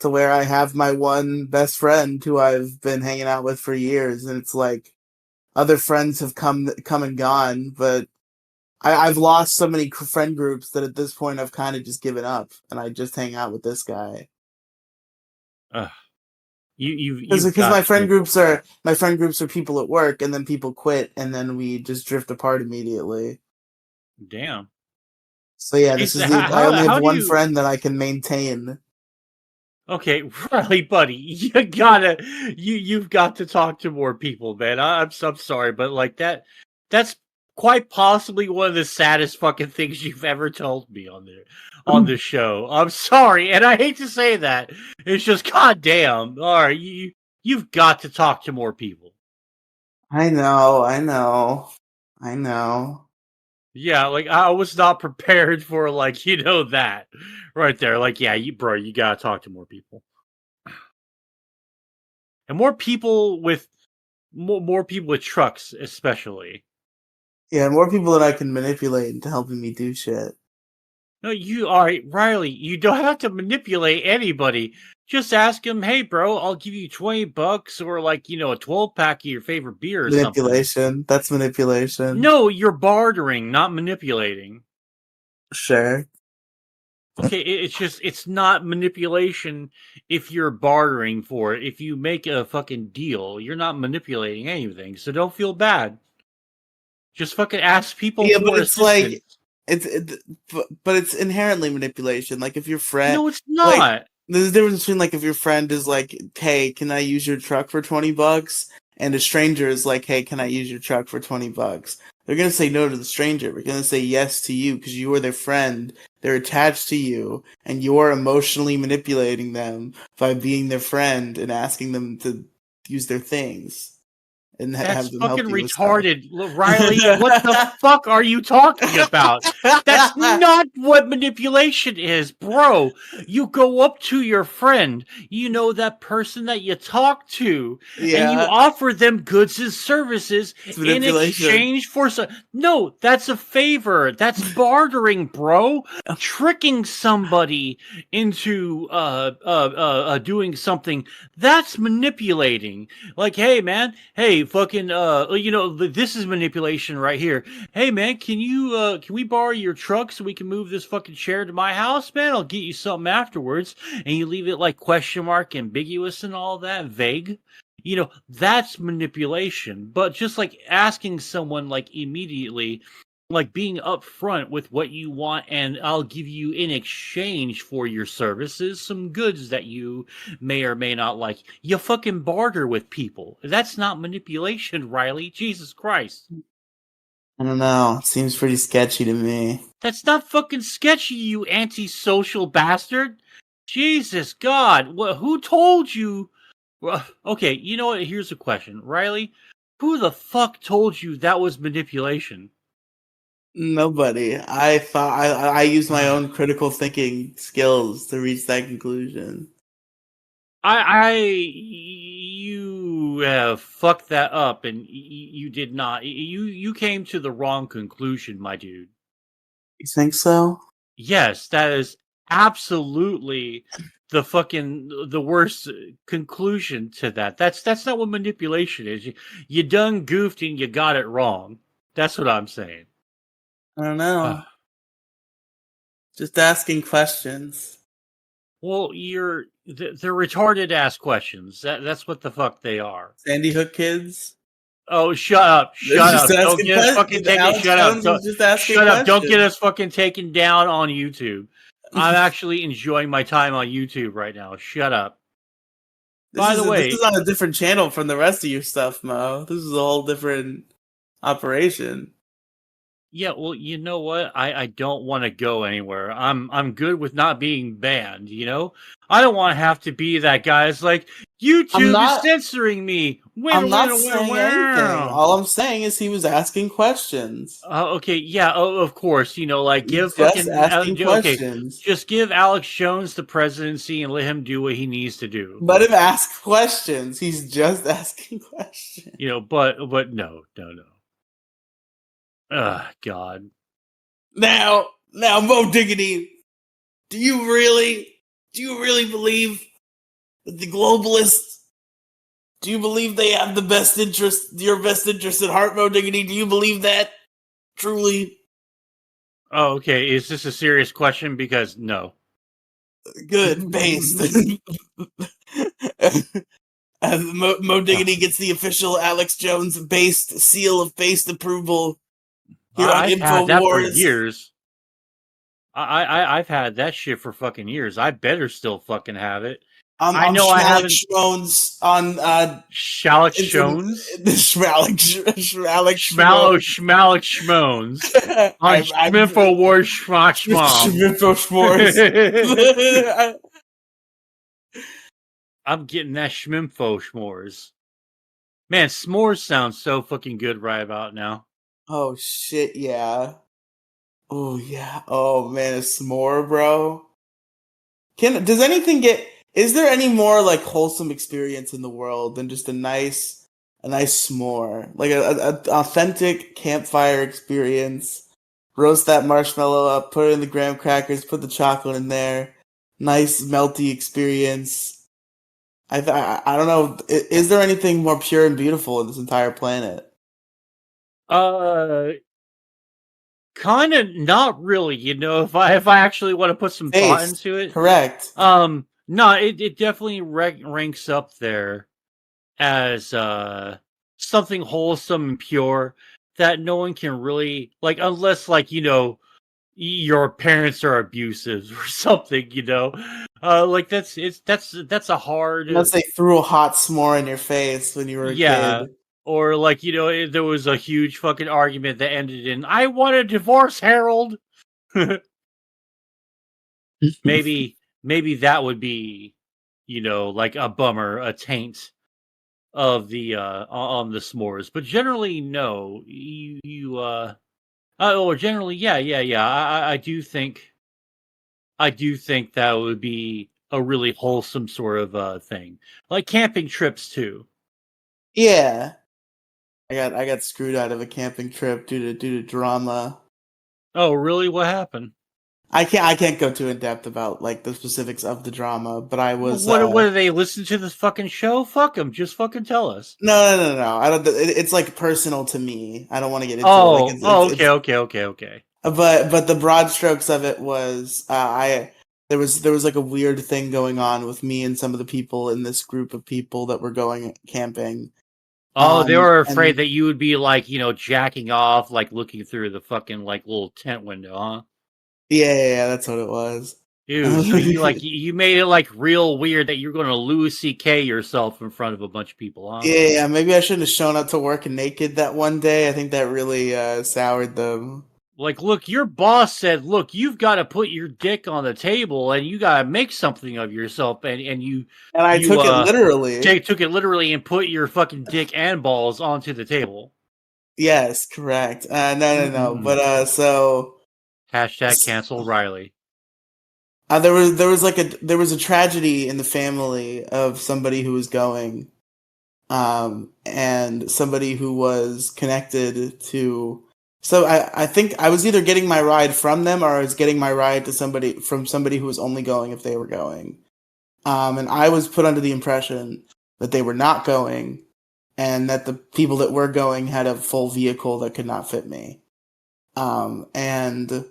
To where I have my one best friend who I've been hanging out with for years, and it's like other friends have come and gone, but I've lost so many friend groups that at this point I've kind of just given up, and I just hang out with this guy. Ugh. You've Because got my friend to. groups are people at work, and then people quit, and then we just drift apart immediately. Damn. So yeah, this Is is I only have how do one you? friend that I can maintain. Okay, Riley, buddy, you've got to talk to more people, man. I'm sorry, but like that's quite possibly one of the saddest fucking things you've ever told me on this show. I'm sorry, and I hate to say that. It's just goddamn. All right, you've got to talk to more people. I know, I know, I know. Yeah, like I was not prepared for like that right there. Like, yeah, you gotta talk to more people. And more people with more people with trucks, especially. Yeah, more people that I can manipulate into helping me do shit. No, you are Riley. You don't have to manipulate anybody. Just ask them, "Hey, bro, I'll give you $20, or like a 12-pack of your favorite beer or something." Manipulation. That's manipulation. No, you're bartering, not manipulating. Sure. Okay, it's not manipulation if you're bartering for it. If you make a fucking deal, you're not manipulating anything. So don't feel bad. Just fucking ask people Yeah, but for it's like assistance. but it's inherently manipulation. Like if your friend, No, it's like not. there's a difference between like if your friend is like, "Hey, can I use your truck for $20?" and a stranger is like, "Hey, can I use your truck for $20?" They're gonna say no to the stranger. They're gonna say yes to you because you are their friend. They're attached to you, and you're emotionally manipulating them by being their friend and asking them to use their things and That's have them fucking help you with stuff. retarded, Riley. What the fuck are you talking about? That's not what manipulation is, bro. You go up to your friend, that person that you talk to, and you Yeah, offer them goods and services it's in manipulation. exchange for some. No, that's a favor. That's bartering, bro. Tricking somebody into doing something. That's manipulating. Like, hey, man, hey, fucking, this is manipulation right here. Hey, man, can we borrow your truck so we can move this fucking chair to my house, man? I'll get you something afterwards. And you leave it like question mark, ambiguous and all that, vague. That's manipulation. But just like asking someone like immediately, like being upfront with what you want, and I'll give you in exchange for your services some goods that you may or may not like. You fucking barter with people. That's not manipulation, Riley. Jesus Christ. I don't know. It seems pretty sketchy to me. That's not fucking sketchy, you antisocial bastard. Jesus God. Who told you? Okay, you know what? Here's a question. Riley, who the fuck told you that was manipulation? Nobody. I thought I used my own critical thinking skills to reach that conclusion. You have fucked that up, and you did not. You came to the wrong conclusion, my dude. You think so? Yes, that is absolutely the worst conclusion to that. That's not what manipulation is. You done goofed and you got it wrong. That's what I'm saying. I don't know. Just asking questions. Well, they're retarded ass questions. That's what the fuck they are. Sandy Hook kids. Oh, shut up! They're Shut just up! Don't asking get us fucking questions. taken. Alex Shut up! Jones was just asking Shut up! Don't get questions. us fucking taken down on YouTube. I'm actually enjoying my time on YouTube right now. Shut up. By the This way, is on a different channel from the rest of your stuff, Mo. This is a whole different operation. yeah, well, you know what? I don't want to go anywhere. I'm good with not being banned, you know? I don't want to have to be that guy. It's like YouTube is censoring me. I'm not saying anything. All I'm saying is he was asking questions. Okay, yeah, of course. You know, like give He's just fucking asking okay, questions. just give Alex Jones the presidency and let him do what he needs to do. Let him ask questions. He's just asking questions. You know, but no. Ugh, God. Now, Mo Diggity, do you really believe that the globalists? Do you believe they have your best interest at heart, Mo Diggity? Do you believe that truly? Oh, okay. Is this a serious question? Because no. Good, based. Mo Diggity gets the official Alex Jones based seal of based approval here on I've had that for InfoWars. years. I've had that shit for fucking years. I better still fucking have it. I know I haven't. Schmones on Schmalix Jones? Schmalix Schmalix Schmones. On InfoWars Schmom. I'm getting that Schmimfo Schmores. Man, s'mores sounds so fucking good right about now. Oh shit, yeah. Oh yeah. Oh man, a s'more, bro. Does anything is there any more like wholesome experience in the world than just a nice s'more? Like a authentic campfire experience. Roast that marshmallow up, put it in the graham crackers, put the chocolate in there. Nice melty experience. I don't know. Is there anything more pure and beautiful in this entire planet? Kind of not really, you know, if I actually want to put some thought into it. Correct. No, it definitely ranks up there as something wholesome and pure that no one can really like, unless like, you know, your parents are abusive or something, you know. Like that's a hard. Unless they threw a hot s'more in your face when you were a kid. Or like, you know, there was a huge fucking argument that ended in "I want a divorce, Harold." maybe that would be, you know, like a bummer, a taint of the on the s'mores. But generally, no. Or generally, yeah. I do think that would be a really wholesome sort of thing, like camping trips too. Yeah. I got screwed out of a camping trip due to drama. Oh, really? What happened? I can't go too in depth about like the specifics of the drama, but I was. What do they listen to this fucking show? Fuck them. Just fucking tell us. No. I don't. It's like personal to me. I don't want to get into it. Like, Okay. But the broad strokes of it was there was like a weird thing going on with me and some of the people in this group of people that were going camping. Oh, they were afraid that you would be like, you know, jacking off, like looking through the fucking like little tent window, huh? Yeah, that's what it was. Dude, so you made it like real weird that you're going to Louis C.K. yourself in front of a bunch of people, huh? Yeah, maybe I shouldn't have shown up to work naked that one day. I think that really soured them. Like, look, your boss said, look, you've got to put your dick on the table and you got to make something of yourself. And I took it literally. Took it literally and put your fucking dick and balls onto the table. Yes, correct. No. But so hashtag cancel Riely. There was a tragedy in the family of somebody who was going, and somebody who was connected to. So I think I was either getting my ride from them or I was getting my ride to somebody who was only going if they were going. And I was put under the impression that they were not going and that the people that were going had a full vehicle that could not fit me. And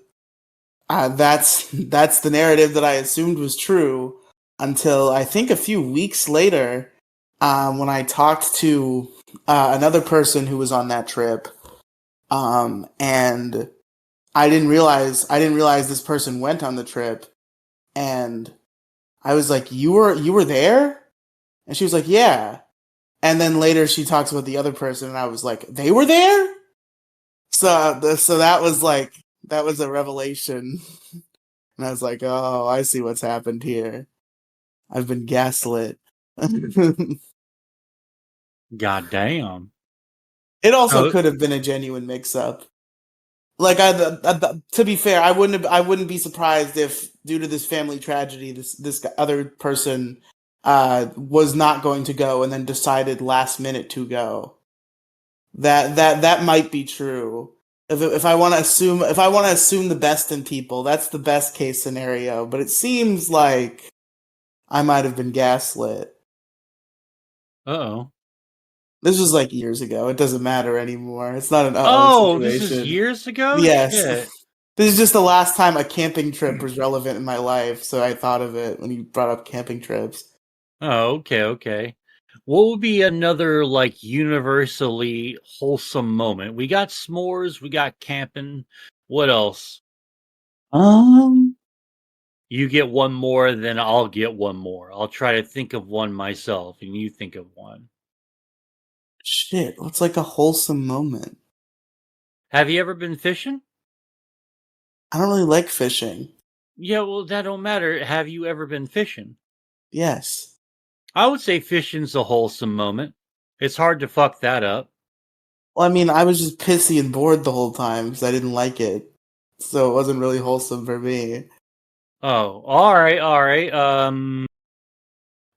that's the narrative that I assumed was true until I think a few weeks later, when I talked to another person who was on that trip. And I didn't realize this person went on the trip and I was like, you were there? And she was like, yeah. And then later she talks about the other person, and I was like, they were there? So that was like, that was a revelation. And I was like, oh, I see what's happened here. I've been gaslit. It God damn. also Oh, could have been a genuine mix-up. Like, to be fair, I wouldn't be surprised if, due to this family tragedy, this other person was not going to go and then decided last minute to go. That might be true. If I want to assume the best in people, that's the best case scenario. But it seems like I might have been gaslit. uh-oh. This was like years ago. It doesn't matter anymore. It's not an uh-oh Oh, this is situation. years ago? Yes. Shit. This is just the last time a camping trip was relevant in my life, so I thought of it when you brought up camping trips. Oh, okay. What would be another, like, universally wholesome moment? We got s'mores, we got camping. What else? Um, You get one more, then I'll get one more. I'll try to think of one myself, and you think of one. shit, what's like a wholesome moment? Have you ever been fishing? I don't really like fishing. Yeah, well, that don't matter. Have you ever been fishing? Yes. I would say fishing's a wholesome moment. It's hard to fuck that up. Well, I mean, I was just pissy and bored the whole time because I didn't like it. So it wasn't really wholesome for me. Oh, all right.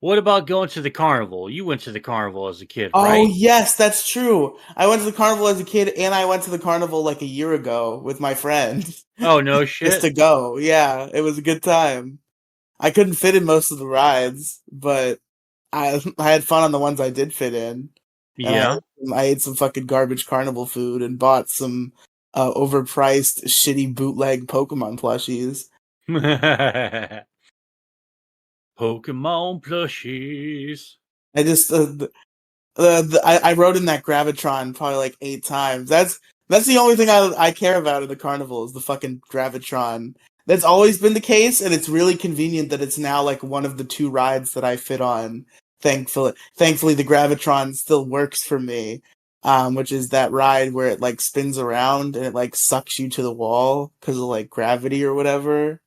What about going to the carnival? You went to the carnival as a kid, Oh, right? yes, that's true. I went to the carnival as a kid, and I went to the carnival like a year ago with my friends Oh, no just to shit. go. Yeah, it was a good time. I couldn't fit in most of the rides, but I had fun on the ones I did fit in. And Yeah. I ate some fucking garbage carnival food and bought some overpriced shitty bootleg Pokemon plushies. Pokemon plushies. I just I rode in that Gravitron probably like 8 times. That's the only thing I care about in the carnival is the fucking Gravitron. That's always been the case, and it's really convenient that it's now like one of the 2 rides that I fit on. Thankfully, the Gravitron still works for me. Which is that ride where it like spins around and it like sucks you to the wall because of like gravity or whatever.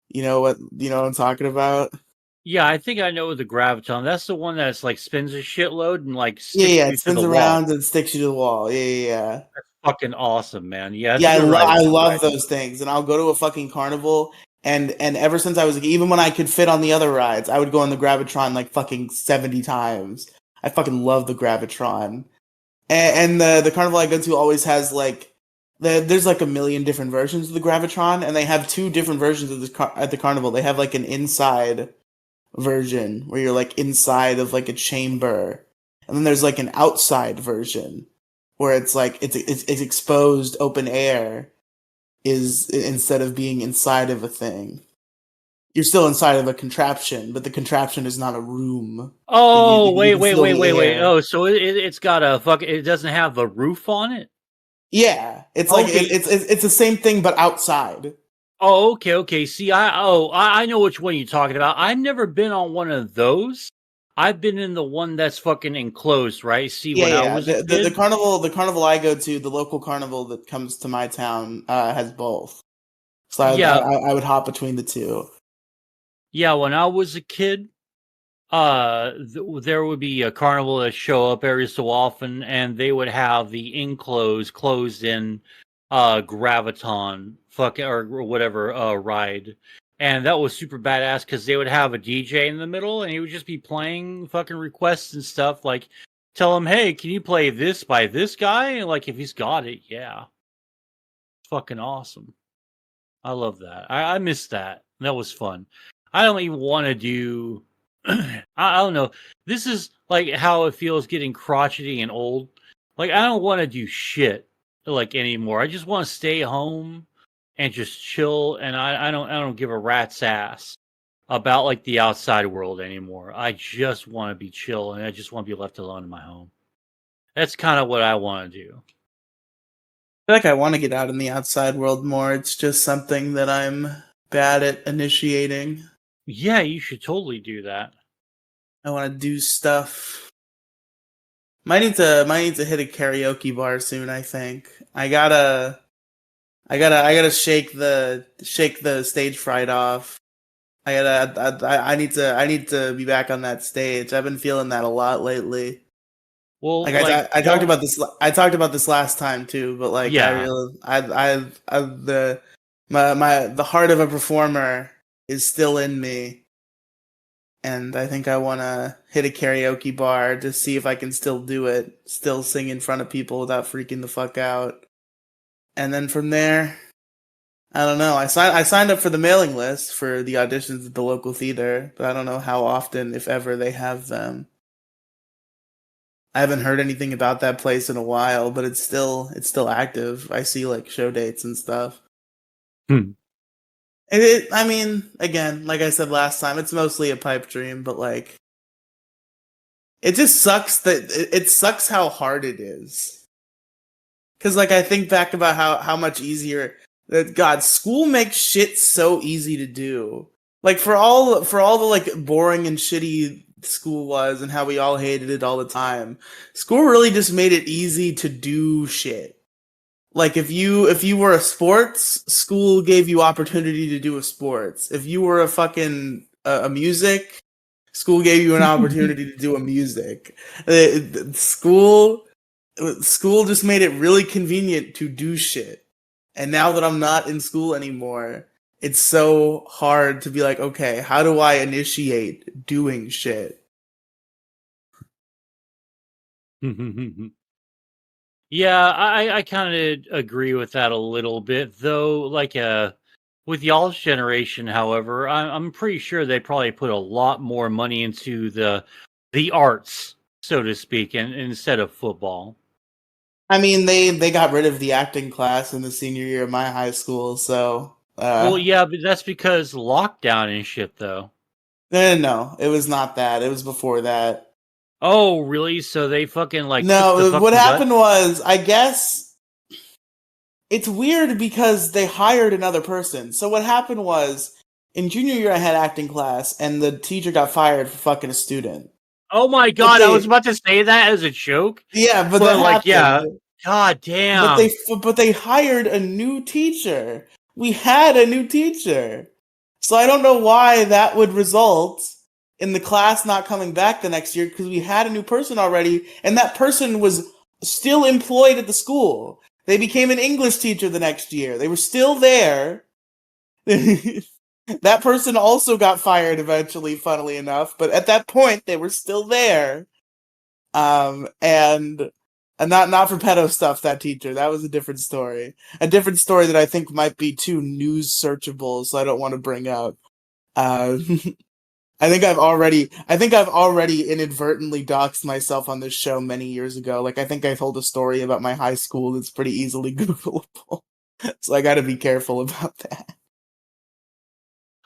You know what I'm talking about? Yeah, I think I know the Graviton. That's the one that's like spins a shitload and like Yeah, sticks yeah, you it to the spins wall. around and sticks you to the wall. Yeah, yeah, yeah. Fucking awesome, man. Yeah, it's a Yeah, good ride. I It's a good love ride. those things, and I'll go to a fucking carnival, and ever since I was even when I could fit on the other rides, I would go on the Gravitron like fucking 70 times. I fucking love the Gravitron, and the carnival I go to always has like there's like a million different versions of the Gravitron, and they have 2 different versions of at the carnival. They have like an inside version where you're like inside of like a chamber, and then there's like an outside version where it's like it's exposed open air is instead of being inside of a thing. You're still inside of a contraption, but the contraption is not a room. Oh, You can feel the wait. air. Oh, so it's got a fuck. It doesn't have a roof on it. Yeah, it's like Okay. it's the same thing but outside. Oh, okay. See, I know which one you're talking about. I've never been on one of those. I've been in the one that's fucking enclosed, right? See, Yeah, when I yeah. was a The kid. carnival I go to, the local carnival that comes to my town, has both. So Yeah, I would hop between the two. yeah. When I was a kid, there would be a carnival that show up every so often, and they would have the enclosed, closed in, graviton, fuck or whatever, ride, and that was super badass because they would have a DJ in the middle, and he would just be playing fucking requests and stuff. Like, tell him, hey, can you play this by this guy? And like, if he's got it, yeah, it's fucking awesome. I love that. I miss that. That was fun. I don't even want to do. I don't know. This is like how it feels getting crotchety and old. Like I don't want to do shit like anymore. I just want to stay home and just chill. And I don't give a rat's ass about like the outside world anymore. I just want to be chill and I just want to be left alone in my home. That's kind of what I want to do. I feel like I want to get out in the outside world more. It's just something that I'm bad at initiating. Yeah, you should totally do that. I want to do stuff. Might need to hit a karaoke bar soon. I think I gotta shake the stage fright off. I need to be back on that stage. I've been feeling that a lot lately. Well, Like like I talked don't. about this. I talked about this last time too. But like I Yeah. really I the the heart of a performer is still in me, and I think I want to hit a karaoke bar to see if I can still do it, still sing in front of people without freaking the fuck out. And then from there, I don't know. I signed up for the mailing list for the auditions at the local theater, but I don't know how often, if ever, they have them. I haven't heard anything about that place in a while, but it's still active. I see like show dates and stuff. Hmm. And I mean, again, like I said last time, it's mostly a pipe dream, but like, it just sucks that it sucks how hard it is. Because like I think back about how much easier that God school makes shit so easy to do. Like for all the like boring and shitty school was and how we all hated it all the time, school really just made it easy to do shit. Like if you were a sports, school gave you opportunity to do a sports. If you were a fucking a music, school gave you an opportunity to do a music. School school just made it really convenient to do shit. And now that I'm not in school anymore, it's so hard to be like, okay, how do I initiate doing shit? Yeah, I kind of agree with that a little bit, though. Like, with y'all's generation, however, I'm pretty sure they probably put a lot more money into the arts, so to speak, and instead of football. I mean, they got rid of the acting class in the senior year of my high school, so Well, yeah, but that's because lockdown and shit, though. no, it was not that. It was before that. Oh, really? So they fucking like kicked the No, what fucking gut? happened was, I guess it's weird because they hired another person. So what happened was, in junior year, I had acting class, and the teacher got fired for fucking a student. Oh my But god, I was about to say that as a joke, yeah, but that but like, yeah, happened. god But damn. they hired a new teacher. We had a new teacher. So I don't know why that would result in the class not coming back the next year because we had a new person already and that person was still employed at the school. They became an English teacher the next year. They were still there. That person also got fired eventually, funnily enough, but at that point they were still there. And not for pedo stuff, that teacher. That was a different story. A different story that I think might be too news searchable, so I don't want to bring up. Uh, I think I've already inadvertently doxed myself on this show many years ago. Like I think I told a story about my high school that's pretty easily Googleable. So I gotta be careful about that.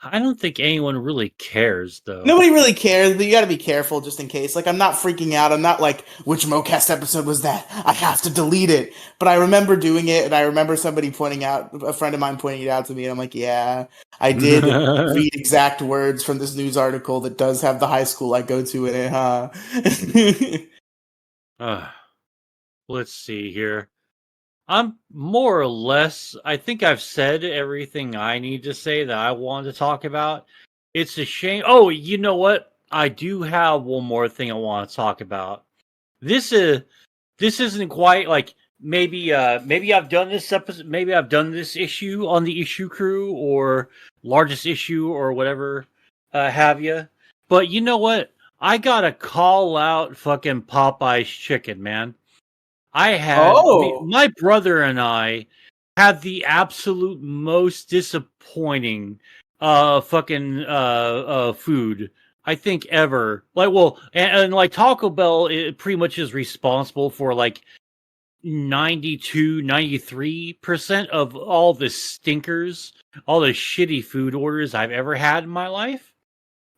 I don't think anyone really cares, though. Nobody really cares, but you gotta be careful just in case. Like, I'm not freaking out. I'm not like, which MoCast episode was that? I have to delete it. But I remember doing it, and I remember somebody a friend of mine pointing it out to me, and I'm like, yeah, I did read exact words from this news article that does have the high school I go to in it, huh? Let's see here. I'm more or less, I think I've said everything I need to say that I wanted to talk about. It's a shame. Oh, you know what? I do have one more thing I want to talk about. This is this isn't quite like maybe I've done this episode, maybe I've done this issue on the issue crew or largest issue or whatever have you. But you know what? I gotta call out fucking Popeye's chicken, man. Oh, My brother and I had the absolute most disappointing fucking food I think ever. Like, well, and like Taco Bell, it pretty much is responsible for like 93% of all the stinkers, all the shitty food orders I've ever had in my life.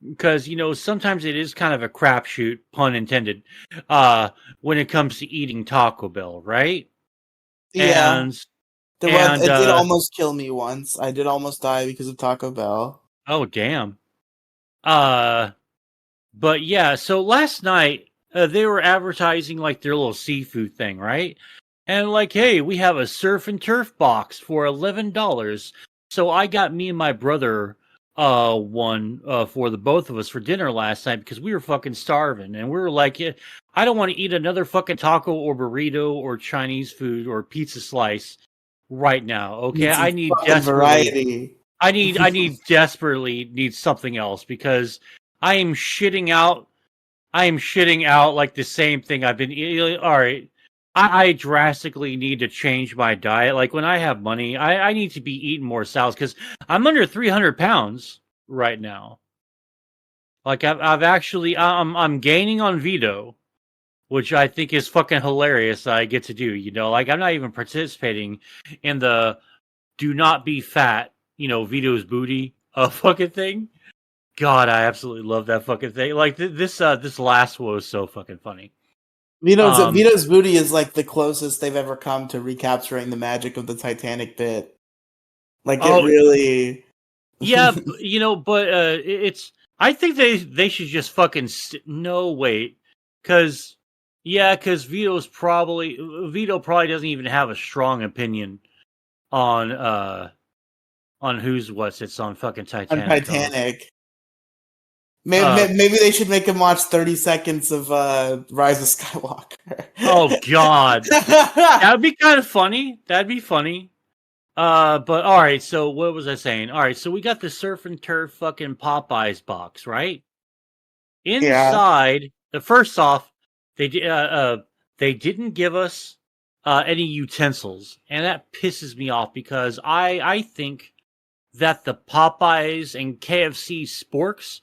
Because sometimes it is kind of a crapshoot, pun intended, when it comes to eating Taco Bell, right? yeah. And And It did almost kill me once. I did almost die because of Taco Bell. oh damn. But yeah, so last night they were advertising like their little seafood thing, right? And like, hey, we have a surf and turf box for $11. So I got me and my brother one for the both of us for dinner last night because we were fucking starving and we were like, yeah, I don't want to eat another fucking taco or burrito or Chinese food or pizza slice right now. Okay, Need some I need fucking desperately variety. I desperately need something else because I am shitting out. I am shitting out like the same thing I've been eating. All right. I drastically need to change my diet. Like when I have money, I need to be eating more salads because I'm under 300 pounds right now. Like I've actually, I'm gaining on Vito, which I think is fucking hilarious that I get to do, you know, like I'm not even participating in the do not be fat, you know, Vito's booty fucking thing. God, I absolutely love that fucking thing. Like this last one was so fucking funny. Vito's booty is like the closest they've ever come to recapturing the magic of the Titanic bit. Like it Oh really. yeah, you know, but it's. I think they should just fucking no wait, because Vito probably doesn't even have a strong opinion on who's what's it's on fucking On Titanic. Titanic. Uh, Maybe they should make him watch 30 seconds of Rise of Skywalker. oh God, that would be kind of funny. That'd be funny. But all right. So what was I saying? All right. So we got the surf and turf fucking Popeyes box, right? Yeah. Inside, first off, they they didn't give us any utensils, and that pisses me off because I think that the Popeyes and KFC sporks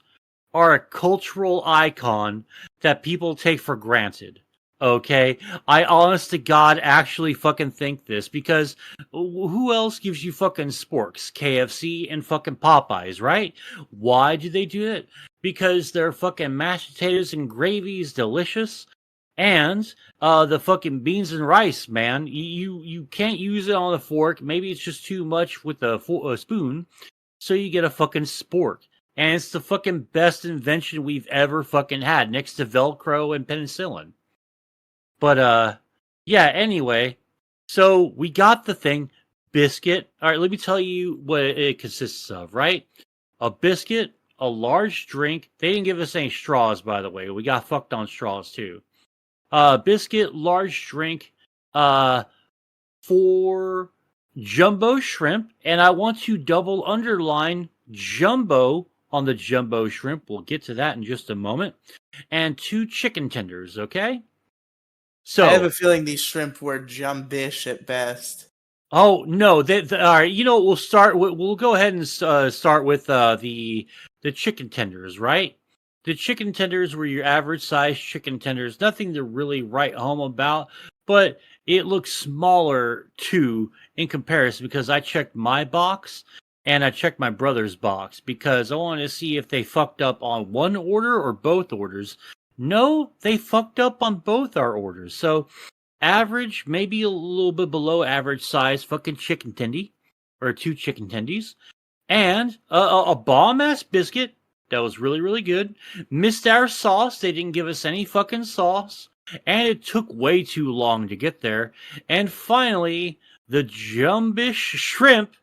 are a cultural icon that people take for granted. Okay, I honest to God actually fucking think this because who else gives you fucking sporks? KFC and fucking Popeyes, right? Why do they do it? Because their fucking mashed potatoes and gravy is delicious, and the fucking beans and rice, man, you can't use it on a fork. Maybe it's just too much with a spoon, so you get a fucking spork. And it's the fucking best invention we've ever fucking had, next to Velcro and penicillin. But yeah, anyway. So we got the thing, biscuit. Alright, let me tell you what it consists of, right? A biscuit, a large drink. They didn't give us any straws, by the way. We got fucked on straws too. Biscuit, large drink, 4 jumbo shrimp, and I want to double underline jumbo on the jumbo shrimp. We'll get to that in just a moment. And 2 chicken tenders, okay? I have a So, feeling these shrimp were jumbish at best. oh no, all right. You know, we'll start. We'll go ahead and start with the chicken tenders, right? The chicken tenders were your average size chicken tenders. Nothing to really write home about, but it looks smaller too in comparison because I checked my box and I checked my brother's box because I wanted to see if they fucked up on one order or both orders. No, they fucked up on both our orders. So average, maybe a little bit below average size fucking chicken tendy, or 2 chicken tendies, and a bomb ass biscuit that was really, really good. Missed our sauce. They didn't give us any fucking sauce, and it took way too long to get there. And finally, the jumbish shrimp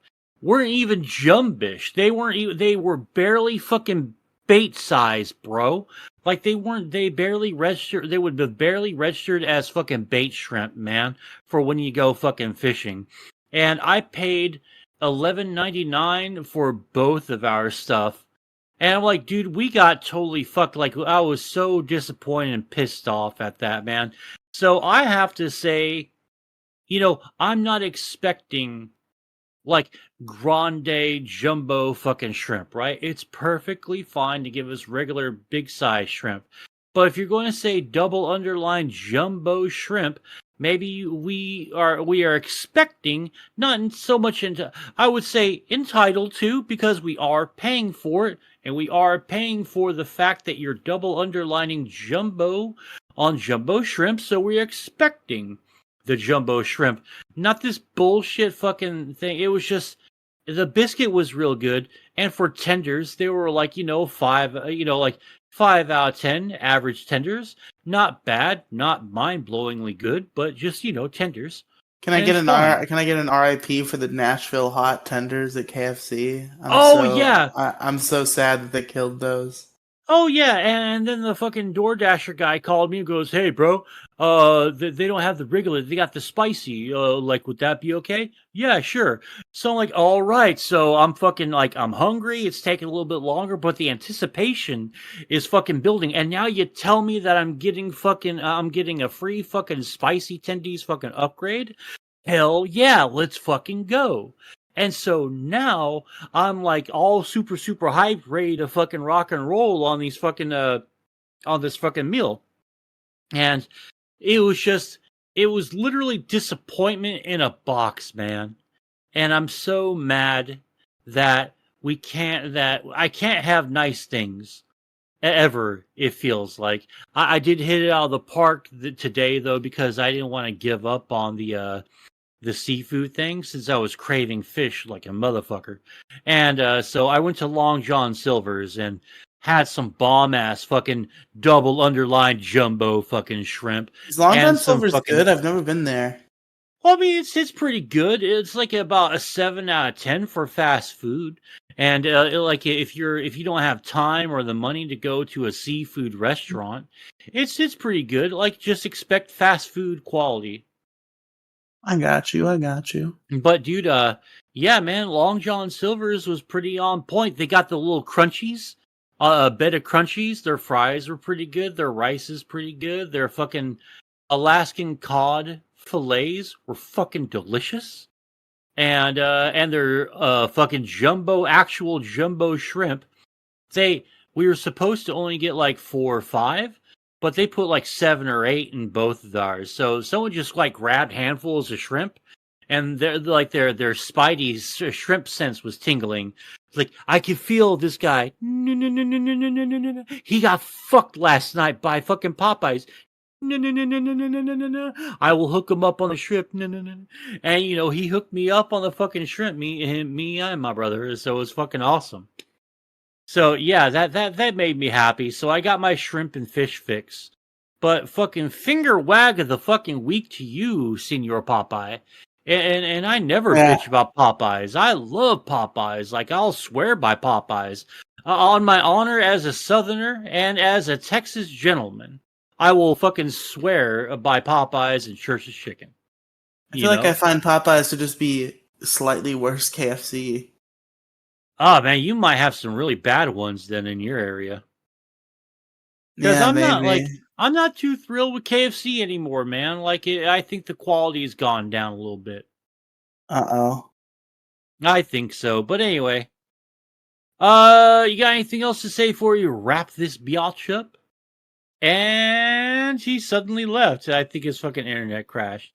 weren't even jumbish. They weren't even, they were barely fucking bait size, bro. Like they barely registered, they would have barely registered as fucking bait shrimp, man, for when you go fucking fishing. And I paid $11.99 for both of our stuff. And I'm like, dude, we got totally fucked. Like, I was so disappointed and pissed off at that, man. So I have to say, you know, I'm not expecting like grande jumbo fucking shrimp, right? It's perfectly fine to give us regular big size shrimp. But if you're going to say double underline jumbo shrimp, maybe we are expecting not so much into, I would say entitled to, because we are paying for it and we are paying for the fact that you're double underlining jumbo on jumbo shrimp, so we're expecting the jumbo shrimp. Not this bullshit fucking thing. It was just the biscuit was real good, and for tenders, they were like five, like 5 out of 10 average tenders. Not bad, not mind-blowingly good, but just tenders. Can I And get it's an fine. Can I get an RIP for the Nashville hot tenders at KFC? Oh yeah, I'm so sad that they killed those. oh yeah, and then the fucking DoorDasher guy called me and goes, "Hey, bro, they don't have the regular, they got the spicy. Like, would that be okay?" Yeah, sure. So I'm like, all right. So I'm fucking like, I'm hungry. It's taking a little bit longer, but the anticipation is fucking building. And now you tell me that I'm getting a free fucking spicy tendies fucking upgrade. Hell yeah, let's fucking go. And so now I'm like all super, super hyped, ready to fucking rock and roll on these fucking on this fucking meal. And it was literally disappointment in a box, man. And I'm so mad that I can't have nice things ever. It feels like I did hit it out of the park today though, because I didn't want to give up on the seafood thing since I was craving fish like a motherfucker. And so I went to Long John Silver's and had some bomb ass fucking double underlined jumbo fucking shrimp Is Long John and some Silver's fucking. good? I've never been there. Well, I mean, it's pretty good. It's like about a 7 out of 10 for fast food. And like if you don't have time or the money to go to a seafood restaurant, it's pretty good. Like just expect fast food quality. I got you. I got you. But dude, yeah, man, Long John Silver's was pretty on point. They got the little crunchies, a bed of crunchies. Their fries were pretty good. Their rice is pretty good. Their fucking Alaskan cod fillets were fucking delicious. And their fucking actual jumbo shrimp. We were supposed to only get like 4 or 5, but they put like 7 or 8 in both of ours. So someone just like grabbed handfuls of shrimp, and their spidey shrimp sense was tingling. It's like I could feel this guy. No, no, no, no, no, no, no, no, no, no. He got fucked last night by fucking Popeyes. No, no, no, no, no, no, no, no, no, no. I will hook him up on the shrimp. No, no, no. And he hooked me up on the fucking shrimp. Me and my brother. So it was fucking awesome. So yeah, that made me happy. So I got my shrimp and fish fix. But fucking finger wag of the fucking week to you, Senor Popeye. And I never bitch about Popeyes. I love Popeyes. Like I'll swear by Popeyes. On my honor as a Southerner and as a Texas gentleman, I will fucking swear by Popeyes and Church's Chicken. I feel like I find Popeyes to just be slightly worse KFC. Oh man, you might have some really bad ones then in your area. Because Yeah, maybe. I'm not too thrilled with KFC anymore, man. Like I think the quality has gone down a little bit. Uh-oh. I think so. But anyway. You got anything else to say before you wrap this biatch up? And he suddenly left. I think his fucking internet crashed.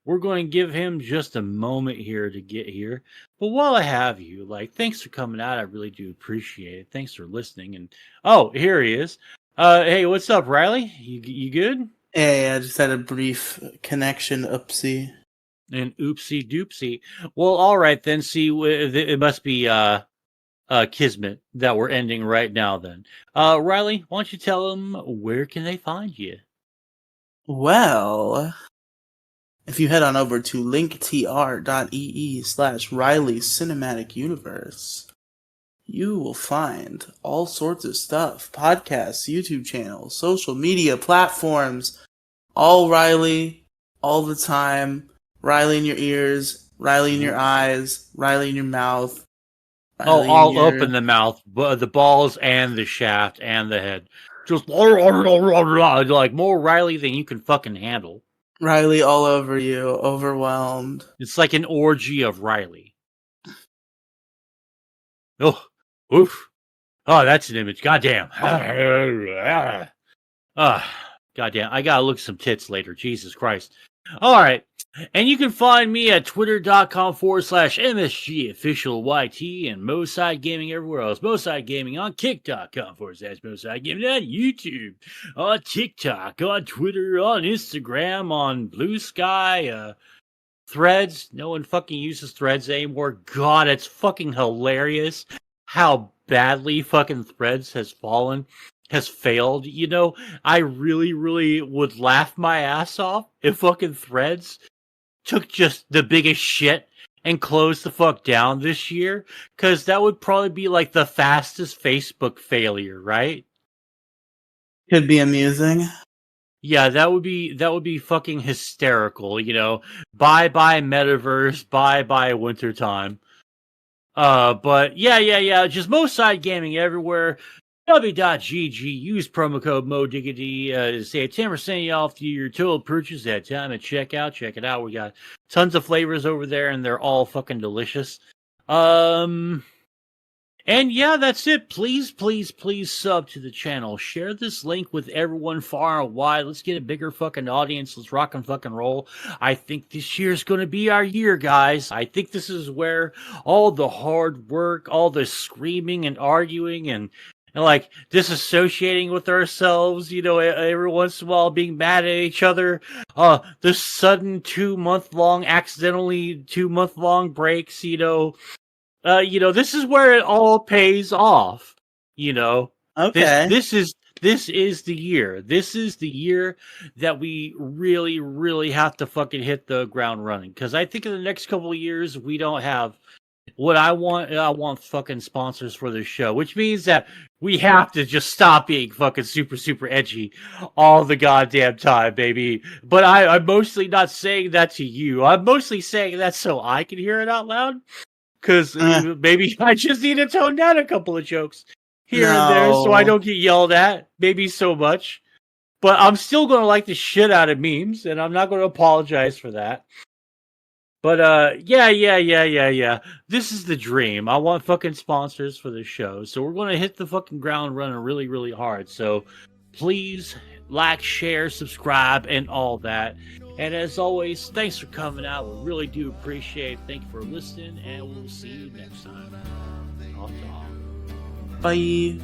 We're going to give him just a moment here to get here. But while I have you, thanks for coming out. I really do appreciate it. Thanks for listening. And oh, here he is. Hey, what's up, Riely? You good? Yeah, I just had a brief connection oopsie. An oopsie doopsie. Well, all right then. See, it must be Kismet that we're ending right now. Then, Riely, why don't you tell them where can they find you? Well, if you head on over to linktr.ee/Riely Cinematic Universe, you will find all sorts of stuff. Podcasts, YouTube channels, social media platforms, all Riely, all the time. Riely in your ears, Riely in your eyes, Riely in your mouth. Riely all up in the mouth, the balls and the shaft and the head. Just like more Riely than you can fucking handle. Riely all over you, overwhelmed. It's like an orgy of Riely. Oh, oof. Oh, that's an image. Goddamn. Goddamn. I gotta look at some tits later. Jesus Christ. All right. And you can find me at twitter.com/MSGOfficialYT and Moside Gaming everywhere else. Moside Gaming on kick.com/Moside Gaming on YouTube, on TikTok, on Twitter, on Instagram, on Blue Sky, Threads. No one fucking uses Threads anymore. God, it's fucking hilarious how badly fucking Threads has failed. You know, I really, really would laugh my ass off if fucking Threads took just the biggest shit and closed the fuck down this year, because that would probably be like the fastest Facebook failure, right? Could be amusing. Yeah, that would be fucking hysterical, you know. Bye bye metaverse, bye bye wintertime. But yeah, just Moside Gaming everywhere. W.GG, use promo code MoDiggity to save 10% off your total purchase at time at checkout. Check it out. We got tons of flavors over there, and they're all fucking delicious. And yeah, that's it. Please sub to the channel. Share this link with everyone far and wide. Let's get a bigger fucking audience. Let's rock and fucking roll. I think this year's going to be our year, guys. I think this is where all the hard work, all the screaming and arguing and like disassociating with ourselves, you know, every once in a while being mad at each other. The sudden 2-month-long, 2-month-long breaks, you know, this is where it all pays off. You know, Okay. this is the year. This is the year that we really, really have to fucking hit the ground running. Because I think in the next couple of years we don't have what I want. I want fucking sponsors for this show, which means that we have to just stop being fucking super edgy all the goddamn time, baby. But I'm mostly not saying that to you. I'm mostly saying that so I can hear it out loud. Because maybe I just need to tone down a couple of jokes here and there so I don't get yelled at. Maybe so much. But I'm still going to like the shit out of memes, and I'm not going to apologize for that. But, yeah. This is the dream. I want fucking sponsors for the show. So we're going to hit the fucking ground running really, really hard. So please like, share, subscribe, and all that. And as always, thanks for coming out. We really do appreciate it. Thank you for listening, and we'll see you next time. Bye.